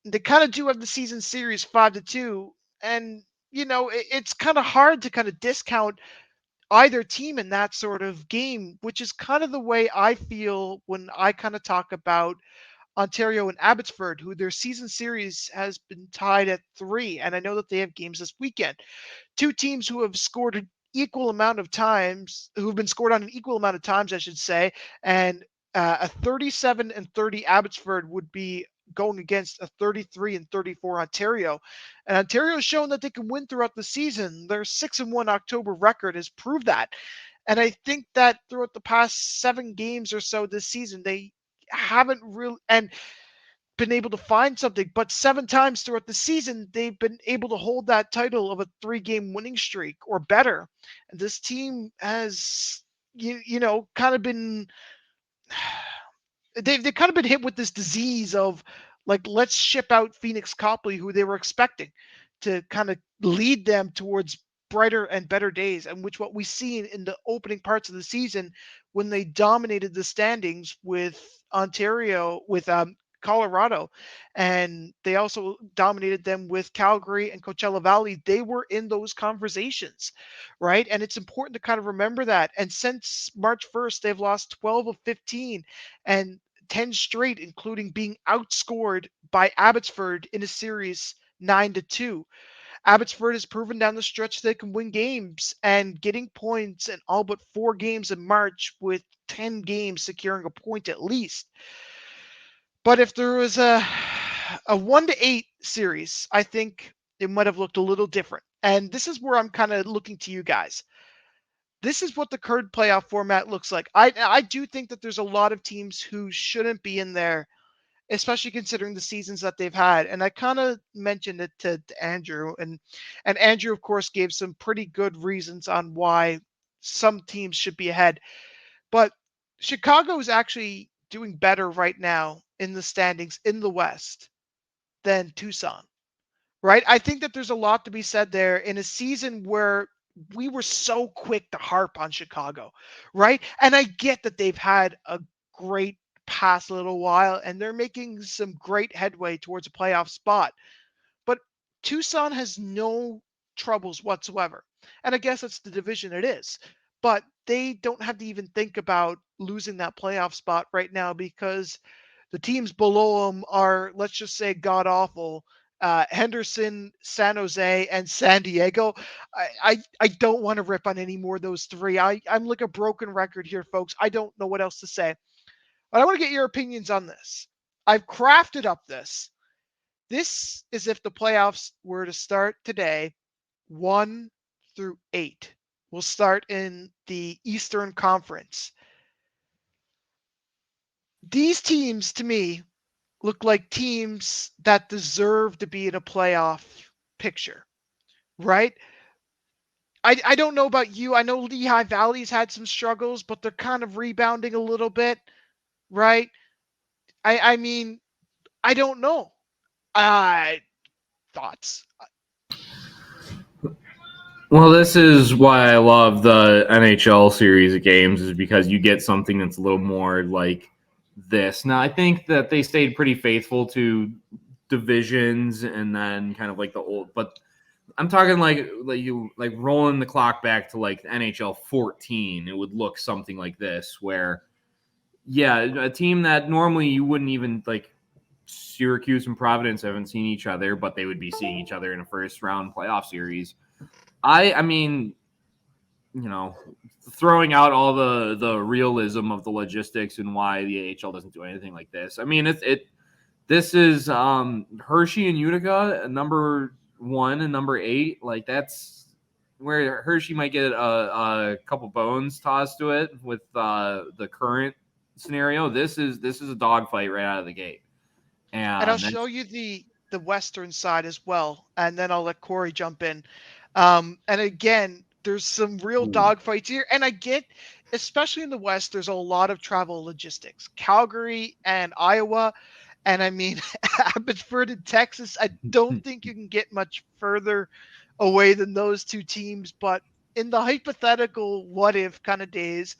D: They kind of do have the season series 5-2. And, it's kind of hard to kind of discount either team in that sort of game, which is kind of the way I feel when I kind of talk about Ontario and Abbotsford, who their season series has been tied at 3. And I know that they have games this weekend. 2 teams who have scored an equal amount of times, who've been scored on an equal amount of times, I should say. And a 37-30 Abbotsford would be going against a 33-34 Ontario. And Ontario has shown that they can win throughout the season. Their 6-1 October record has proved that. And I think that throughout the past 7 games or so this season, they haven't really been able to find something, but 7 times throughout the season, they've been able to hold that title of a 3-game winning streak or better. And this team has, kind of been they've kind of been hit with this disease of like, let's ship out Phoenix Copley, who they were expecting to kind of lead them towards brighter and better days, and which what we see in the opening parts of the season when they dominated the standings with Ontario, with Colorado, and they also dominated them with Calgary and Coachella Valley. They were in those conversations, right? And it's important to kind of remember that. And since March 1st, they've lost 12 of 15 and 10 straight, including being outscored by Abbotsford in a series 9-2. Abbotsford has proven down the stretch they can win games and getting points in all but 4 games in March, with 10 games securing a point at least. But if there was a 1-8 series, I think it might have looked a little different. And this is where I'm kind of looking to you guys. This is what the current playoff format looks like. I do think that there's a lot of teams who shouldn't be in there, especially considering the seasons that they've had. And I kind of mentioned it to Andrew, and Andrew, of course, gave some pretty good reasons on why some teams should be ahead. But Chicago is actually doing better right now in the standings in the West than Tucson, right? I think that there's a lot to be said there in a season where we were so quick to harp on Chicago, right? And I get that they've had a great past little while and they're making some great headway towards a playoff spot. But Tucson has no troubles whatsoever. And I guess that's the division it is. But they don't have to even think about losing that playoff spot right now because the teams below them are, let's just say, god awful. Henderson, San Jose, and San Diego. I don't want to rip on any more of those three. I'm like a broken record here, folks. I don't know what else to say. But I want to get your opinions on this. I've crafted up this. This is if the playoffs were to start today, 1 through 8. We'll start in the Eastern Conference. These teams, to me, look like teams that deserve to be in a playoff picture, right? I don't know about you. I know Lehigh Valley's had some struggles, but they're kind of rebounding a little bit, right? I mean, I don't know. Thoughts?
C: Well, this is why I love the NHL series of games, is because you get something that's a little more like this. Now, I think that they stayed pretty faithful to divisions and then kind of like the old, but I'm talking like rolling the clock back to like NHL 14. It would look something like this, where yeah, a team that normally you wouldn't even like, Syracuse and Providence haven't seen each other, but they would be seeing each other in a first round playoff series. I mean, you know, throwing out all the realism of the logistics and why the AHL doesn't do anything like this. I mean, this is Hershey and Utica, number 1 and number 8. Like, that's where Hershey might get a couple bones tossed to it with the current scenario. This is a dogfight right out of the gate.
D: And I'll show you the Western side as well, and then I'll let Corey jump in. And again, there's some real dogfights here, and I get, especially in the West, there's a lot of travel logistics. Calgary and Iowa, and I mean, Abbotsford in Texas. I don't think you can get much further away than those two teams. But in the hypothetical what-if kind of days,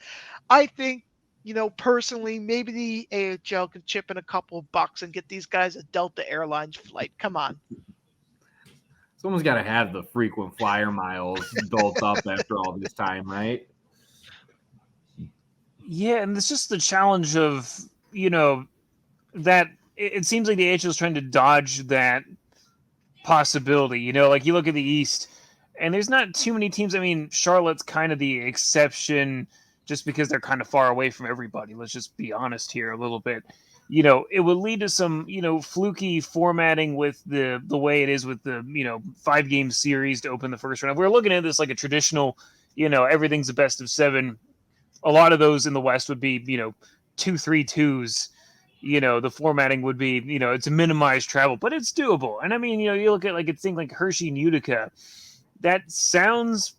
D: I think, you know, personally, maybe the AHL can chip in a couple of bucks and get these guys a Delta Airlines flight. Come on.
C: Someone's got to have the frequent flyer miles built up after all this time, right?
B: Yeah, and it's just the challenge of, you know, that it seems like the AHL is trying to dodge that possibility. You know, like you look at the East, and there's not too many teams. I mean, Charlotte's kind of the exception just because they're kind of far away from everybody. Let's just be honest here a little bit. You know, it would lead to some, you know, fluky formatting with the way it is with the, you know, 5-game series to open the first round. If we're looking at this like a traditional, you know, everything's a best of 7. A lot of those in the West would be, you know, 2-3-2s. You know, the formatting would be, you know, it's a minimized travel, but it's doable. And I mean, you know, you look at like a thing like Hershey and Utica, that sounds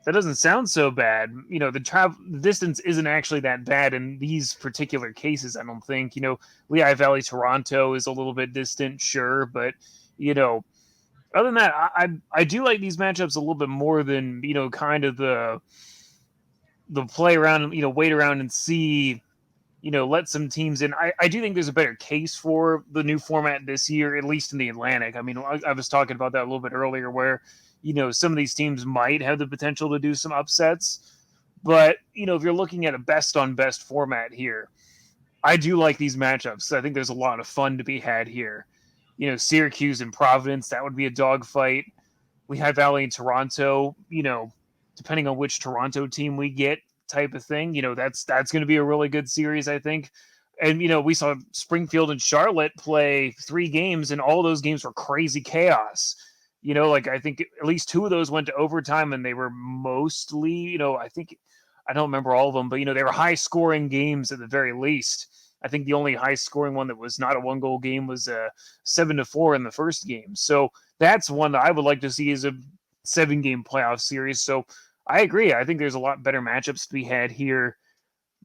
B: That doesn't sound so bad. The distance isn't actually that bad in these particular cases, I don't think. Lehigh Valley, Toronto is a little bit distant, sure, but, other than that, I do like these matchups a little bit more than, kind of the play around, wait around and see, let some teams in. I do think there's a better case for the new format this year, at least in the Atlantic. I mean, I was talking about that a little bit earlier where, some of these teams might have the potential to do some upsets. But, if you're looking at a best on best format here, I do like these matchups. I think there's a lot of fun to be had here. Syracuse and Providence, that would be a dogfight. Lehigh Valley and Toronto, depending on which Toronto team we get type of thing, that's going to be a really good series, I think. And, we saw Springfield and Charlotte play 3 games, and all those games were crazy chaos. I think at least 2 of those went to overtime, and they were mostly, I don't remember all of them, but, they were high-scoring games at the very least. I think the only high-scoring one that was not a 1-goal game was 7-4 in the first game. So that's one that I would like to see as a 7-game playoff series. So I agree. I think there's a lot better matchups to be had here.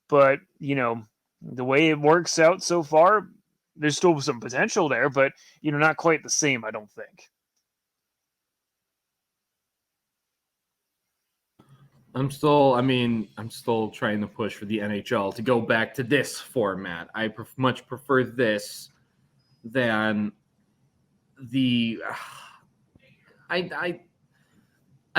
B: But, the way it works out so far, there's still some potential there, but, not quite the same, I don't think.
C: I'm still trying to push for the NHL to go back to this format. I much prefer this than the. I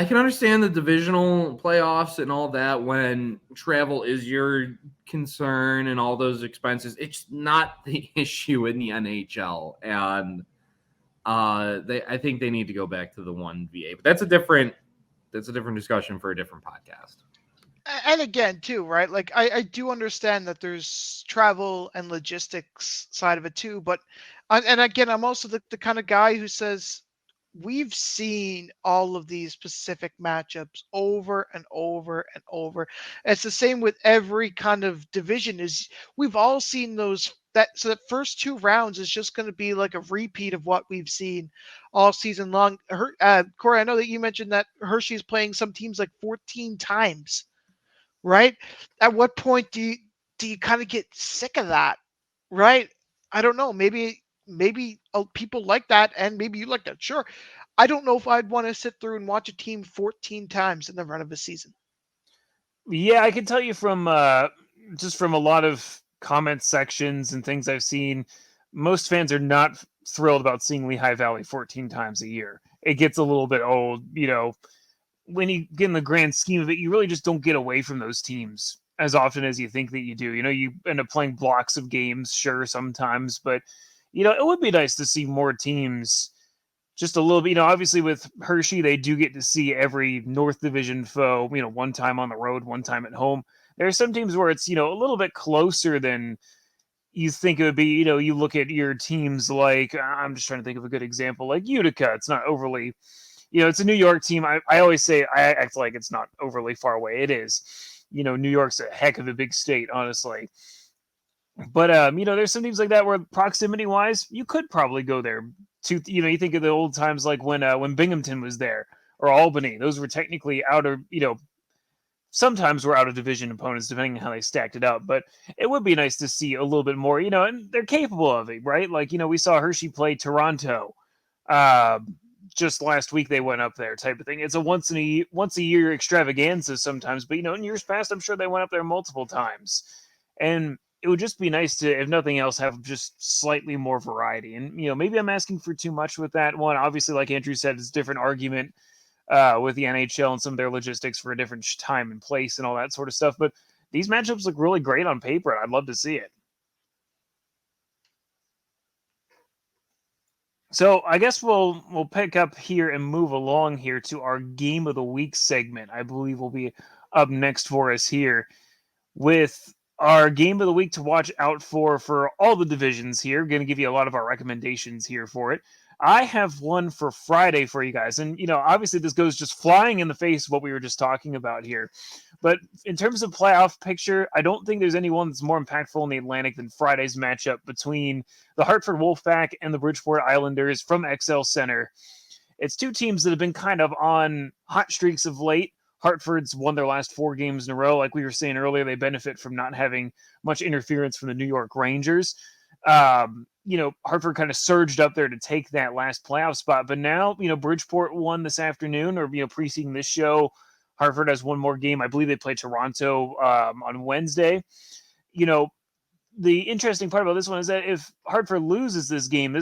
C: can understand the divisional playoffs and all that when travel is your concern and all those expenses. It's not the issue in the NHL, and I think they need to go back to the 1VA. But that's a different discussion for a different podcast.
D: And again, too, right? Like I do understand that there's travel and logistics side of it too, but and again, I'm also the kind of guy who says we've seen all of these specific matchups over and over and over. It's the same with every kind of division. Is we've all seen those. So that first 2 rounds is just going to be like a repeat of what we've seen all season long. Corey, I know that you mentioned that Hershey's playing some teams like 14 times, right? At what point do you kind of get sick of that, right? I don't know. Maybe people like that, and maybe you like that. Sure. I don't know if I'd want to sit through and watch a team 14 times in the run of a season.
B: Yeah, I can tell you from just from a lot of comment sections and things I've seen, most fans are not thrilled about seeing Lehigh Valley 14 times a year. It gets a little bit old, when you get in the grand scheme of it, you really just don't get away from those teams as often as you think that you do. You end up playing blocks of games, sure, sometimes, but, it would be nice to see more teams just a little bit. Obviously with Hershey, they do get to see every North Division foe, one time on the road, one time at home. There are some teams where it's, a little bit closer than you think it would be. You look at your teams like, I'm just trying to think of a good example, like Utica. It's not overly, it's a New York team. I always say, I act like it's not overly far away. It is. New York's a heck of a big state, honestly. But, there's some teams like that where proximity-wise, you could probably go there. You think of the old times like when Binghamton was there, or Albany. Those were technically out of, sometimes we're out of division opponents, depending on how they stacked it up. But it would be nice to see a little bit more, and they're capable of it, right? Like, we saw Hershey play Toronto. Just last week they went up there type of thing. It's a once a year extravaganza sometimes, but, in years past, I'm sure they went up there multiple times. And it would just be nice to, if nothing else, have just slightly more variety. And, maybe I'm asking for too much with that one. Obviously, like Andrew said, it's a different argument with the NHL and some of their logistics for a different time and place and all that sort of stuff. But these matchups look really great on paper, and I'd love to see it. So I guess we'll pick up here and move along here to our Game of the Week segment. I believe will be up next for us here with our Game of the Week to watch out for all the divisions here. We're going to give you a lot of our recommendations here for it. I have one for Friday for you guys. And, obviously this goes just flying in the face of what we were just talking about here. But in terms of playoff picture, I don't think there's anyone that's more impactful in the Atlantic than Friday's matchup between the Hartford Wolfpack and the Bridgeport Islanders from XL Center. It's 2 teams that have been kind of on hot streaks of late. Hartford's won their last 4 games in a row. Like we were saying earlier, they benefit from not having much interference from the New York Rangers. Hartford kind of surged up there to take that last playoff spot. But now, Bridgeport won this afternoon, or, preceding this show, Hartford has one more game. I believe they play Toronto on Wednesday. The interesting part about this one is that if Hartford loses this game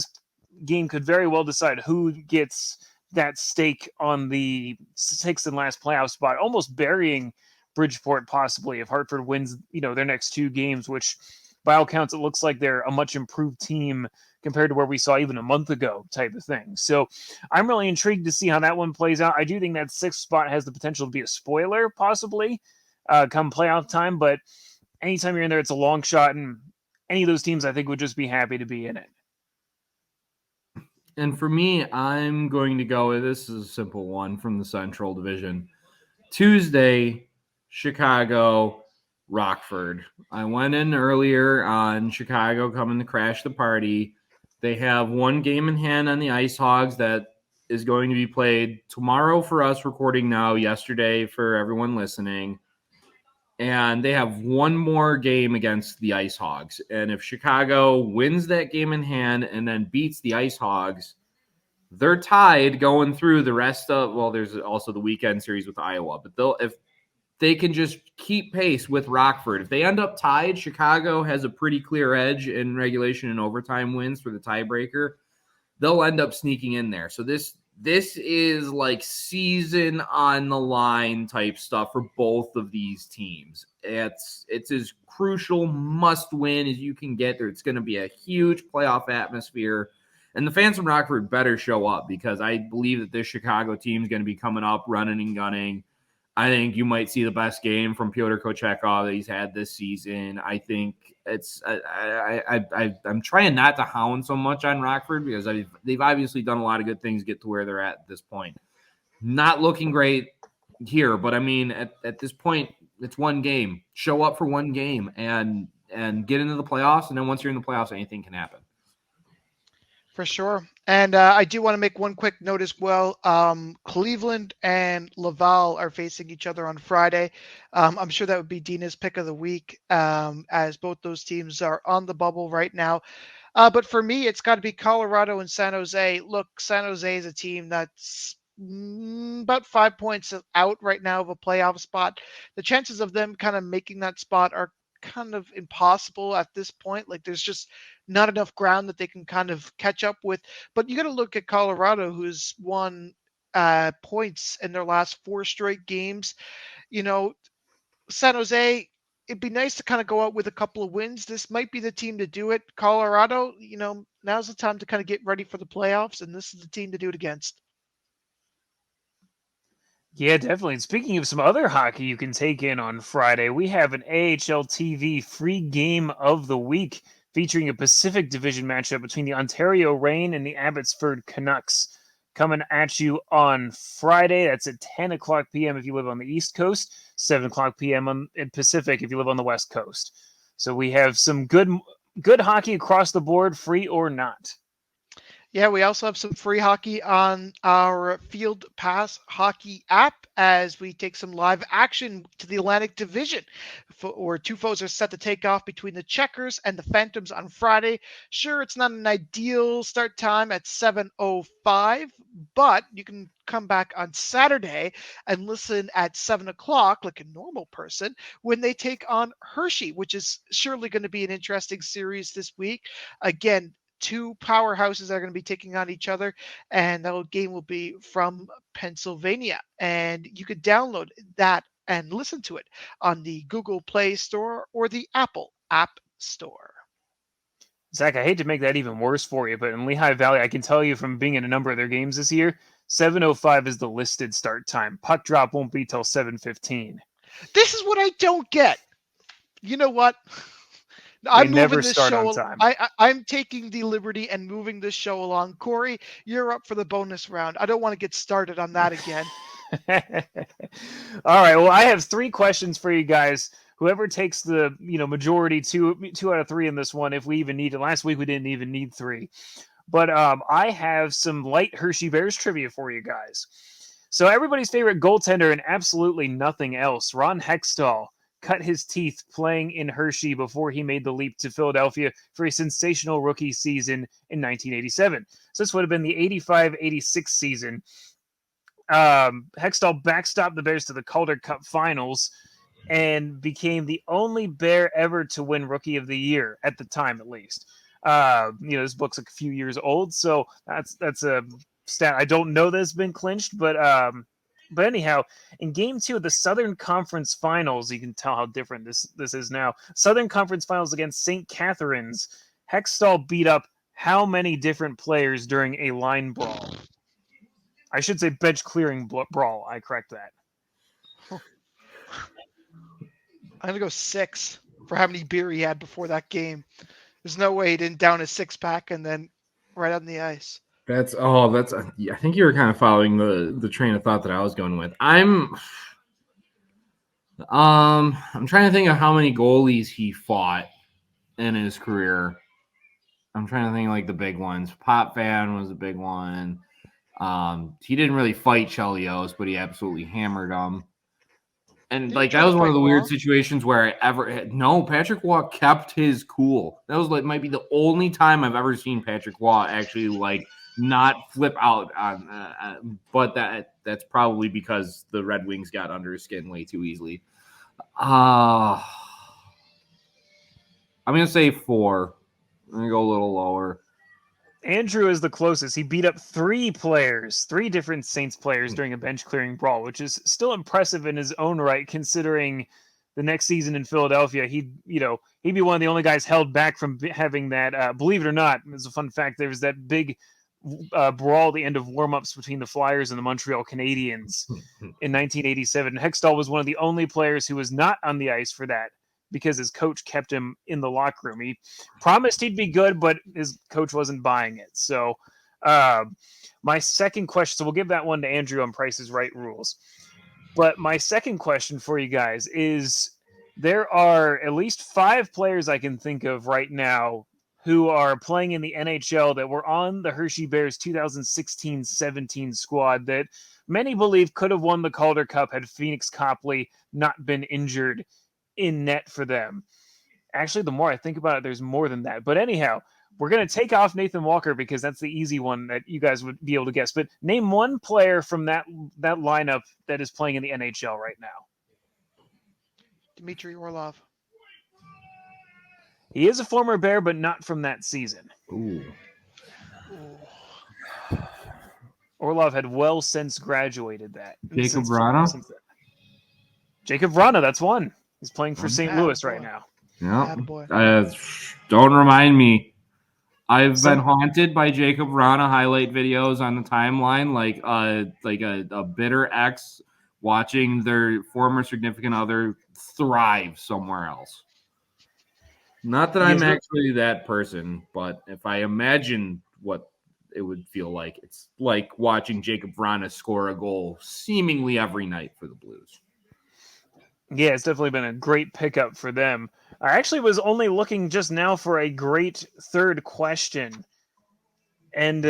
B: could very well decide who gets that stake on the 6th and last playoff spot, almost burying Bridgeport possibly if Hartford wins, their next 2 games, which by all counts, it looks like they're a much improved team compared to where we saw even a month ago type of thing. So I'm really intrigued to see how that one plays out. I do think that 6th spot has the potential to be a spoiler possibly come playoff time, but anytime you're in there, it's a long shot, and any of those teams I think would just be happy to be in it.
C: And for me, I'm going to go with, this is a simple one from the Central Division. Tuesday, Chicago, Rockford. I went in earlier on Chicago coming to crash the party. They have one game in hand on the Ice Hogs that is going to be played tomorrow for us recording now, yesterday for everyone listening. And they have one more game against the Ice Hogs. And if Chicago wins that game in hand and then beats the Ice Hogs, they're tied going through the rest of, well, there's also the weekend series with Iowa. But if they can just keep pace with Rockford, if they end up tied, Chicago has a pretty clear edge in regulation and overtime wins for the tiebreaker. They'll end up sneaking in there. So this is like season on the line type stuff for both of these teams. It's as crucial must win as you can get there. It's going to be a huge playoff atmosphere, and the fans from Rockford better show up, because I believe that this Chicago team is going to be coming up running and gunning. I think you might see the best game from Pyotr Kochekov that he's had this season. I think I'm trying not to hound so much on Rockford, because they've obviously done a lot of good things to get to where they're at this point. Not looking great here, but I mean, at this point, it's one game. Show up for one game and get into the playoffs, and then once you're in the playoffs, anything can happen.
D: For sure. And I do want to make one quick note as well. Cleveland and Laval are facing each other on Friday. I'm sure that would be Deana's pick of the week, as both those teams are on the bubble right now. But for me, it's got to be Colorado and San Jose. Look, San Jose is a team that's about 5 points out right now of a playoff spot. The chances of them kind of making that spot are kind of impossible at this point. Like, there's just not enough ground that they can kind of catch up with. But you got to look at Colorado, who's won points in their last 4 straight games. San Jose, it'd be nice to kind of go out with a couple of wins. This might be the team to do it. Colorado, now's the time to kind of get ready for the playoffs, and this is the team to do it against.
B: Yeah, definitely. And speaking of some other hockey you can take in on Friday, we have an AHL TV free game of the week featuring a Pacific Division matchup between the Ontario Reign and the Abbotsford Canucks coming at you on Friday. That's at 10 o'clock p.m. if you live on the East Coast, 7 o'clock p.m. in Pacific if you live on the West Coast. So we have some good hockey across the board, free or not.
D: Yeah, we also have some free hockey on our Field Pass hockey app as we take some live action to the Atlantic Division, where 2 foes are set to take off between the Checkers and the Phantoms on Friday. Sure, it's not an ideal start time at 7:05, but you can come back on Saturday and listen at 7 o'clock like a normal person when they take on Hershey, which is surely going to be an interesting series this week. Again, 2 powerhouses are going to be taking on each other, and that game will be from Pennsylvania. And you could download that and listen to it on the Google Play Store or the Apple App Store.
B: Zach, I hate to make that even worse for you, but in Lehigh Valley, I can tell you from being in a number of their games this year, 7:05 is the listed start time. Puck drop won't be till 7:15.
D: This is what I don't get. You know what? I'm moving this show. I'm taking the liberty and moving this show along. Corey, you're up for the bonus round. I don't want to get started on that again.
B: All right. Well, I have 3 questions for you guys. Whoever takes the majority, two out of 3 in this one, if we even need it. Last week we didn't even need 3. But I have some light Hershey Bears trivia for you guys. So everybody's favorite goaltender and absolutely nothing else, Ron Hextall, cut his teeth playing in Hershey before he made the leap to Philadelphia for a sensational rookie season in 1987. So this would have been the 85-86 season. Hextall backstopped the Bears to the Calder Cup Finals and became the only Bear ever to win Rookie of the Year, at the time at least. This book's a few years old, so that's a stat I don't know that's been clinched, but anyhow, in Game 2 of the Southern Conference Finals, you can tell how different this is now. Southern Conference Finals against St. Catharines, Hextall beat up how many different players during a line brawl? I should say bench clearing brawl. I correct that.
D: I'm going to go 6 for how many beer he had before that game. There's no way he didn't down a 6-pack and then right on the ice.
C: I think you were kind of following the train of thought that I was going with. I'm trying to think of how many goalies he fought in his career. I'm trying to think like the big ones. Pop Fan was a big one. He didn't really fight Chelios, but he absolutely hammered him. And like that was one of the weird situations where Patrick Waugh kept his cool. That was might be the only time I've ever seen Patrick Waugh actually not flip out on. But that's probably because the Red Wings got under his skin way too easily. I'm gonna say 4. I'm gonna go a little lower.
B: Andrew is the closest. He beat up 3 different Saints players during a bench clearing brawl, which is still impressive in his own right, considering the next season in Philadelphia, he'd be one of the only guys held back from having that. Believe it or not, as a fun fact, there was that big brawl at the end of warmups between the Flyers and the Montreal Canadiens in 1987. Hextall was one of the only players who was not on the ice for that, because his coach kept him in the locker room. He promised he'd be good, but his coach wasn't buying it. So my second question, so we'll give that one to Andrew on Price is Right rules. But my second question for you guys is, there are at least 5 players I can think of right now who are playing in the NHL that were on the Hershey Bears 2016-17 squad that many believe could have won the Calder Cup had Phoenix Copley not been injured in net for them. Actually, the more I think about it, there's more than that. But anyhow, we're going to take off Nathan Walker because that's the easy one that you guys would be able to guess. But name one player from that lineup that is playing in the NHL right now.
D: Dmitry Orlov.
B: He is a former Bear, but not from that season.
C: Ooh.
B: Orlov had well since graduated that.
C: Jacob Vrana?
B: Jacob Vrana, that's one. He's playing for St. Louis right now.
C: Yeah. Don't remind me. I've been haunted by Jacob Vrana highlight videos on the timeline, like a bitter ex watching their former significant other thrive somewhere else. Not that I'm actually that person, but if I imagine what it would feel like, it's like watching Jacob Vrana score a goal seemingly every night for the Blues.
B: Yeah, it's definitely been a great pickup for them. I actually was only looking just now for a great third question. And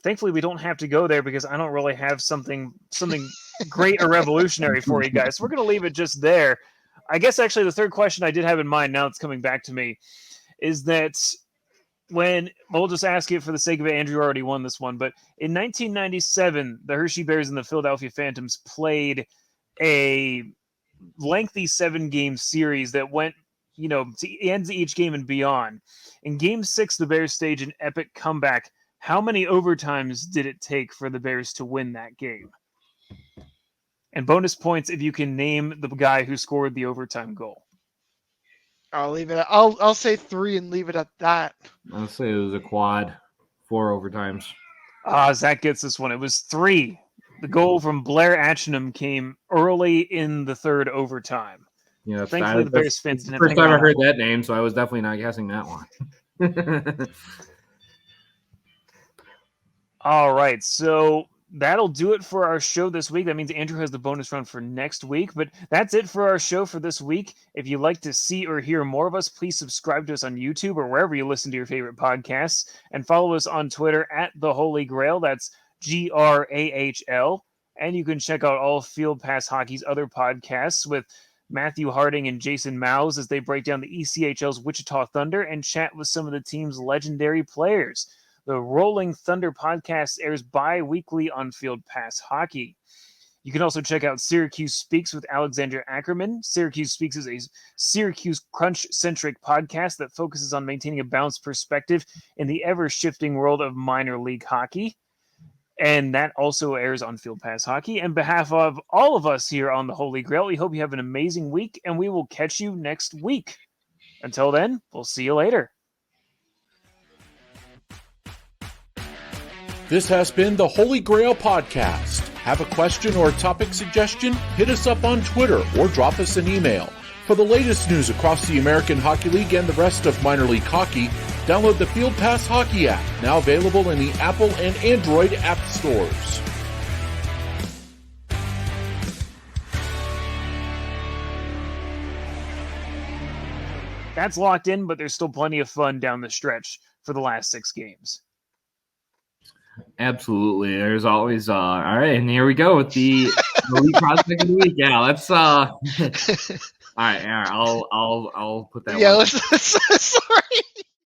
B: thankfully we don't have to go there because I don't really have something great or revolutionary for you guys. So we're going to leave it just there. I guess actually the third question I did have in mind, now it's coming back to me, is that we'll just ask it for the sake of it, Andrew already won this one, but in 1997, the Hershey Bears and the Philadelphia Phantoms played a lengthy 7-game series that went, to ends each game and beyond. In Game 6, the Bears staged an epic comeback. How many overtimes did it take for the Bears to win that game? And bonus points if you can name the guy who scored the overtime goal.
D: I'll leave it. I'll say 3 and leave it at that.
C: I'll say it was a quad, 4 overtimes.
B: Zach gets this one. It was 3. The goal from Blair Atchinham came early in the third overtime.
C: Yeah,
B: thankfully the Bears fans didn't.
C: First time I heard that name, so I was definitely not guessing that one.
B: All right, so that'll do it for our show this week. That means Andrew has the bonus round for next week, but that's it for our show for this week. If you'd like to see or hear more of us, please subscribe to us on YouTube or wherever you listen to your favorite podcasts, and follow us on Twitter at The Holy GrAHL. That's GRAHL. And you can check out all Field Pass Hockey's other podcasts with Matthew Harding and Jason Mouse as they break down the ECHL's Wichita Thunder and chat with some of the team's legendary players. The Rolling Thunder podcast airs bi-weekly on Field Pass Hockey. You can also check out Syracuse Speaks with Alexander Ackerman. Syracuse Speaks is a Syracuse Crunch-centric podcast that focuses on maintaining a balanced perspective in the ever-shifting world of minor league hockey. And that also airs on Field Pass Hockey. On behalf of all of us here on the Holy Grail, we hope you have an amazing week, and we will catch you next week. Until then, we'll see you later.
A: This has been the Holy Grail Podcast. Have a question or a topic suggestion? Hit us up on Twitter or drop us an email. For the latest news across the American Hockey League and the rest of minor league hockey, download the Field Pass Hockey app, now available in the Apple and Android app stores.
B: That's locked in, but there's still plenty of fun down the stretch for the last 6 games.
C: Absolutely. There's always all right, and here we go with the league prospect of the week. Yeah, let's all right, I'll put that
D: Yeah,
C: one.
D: sorry.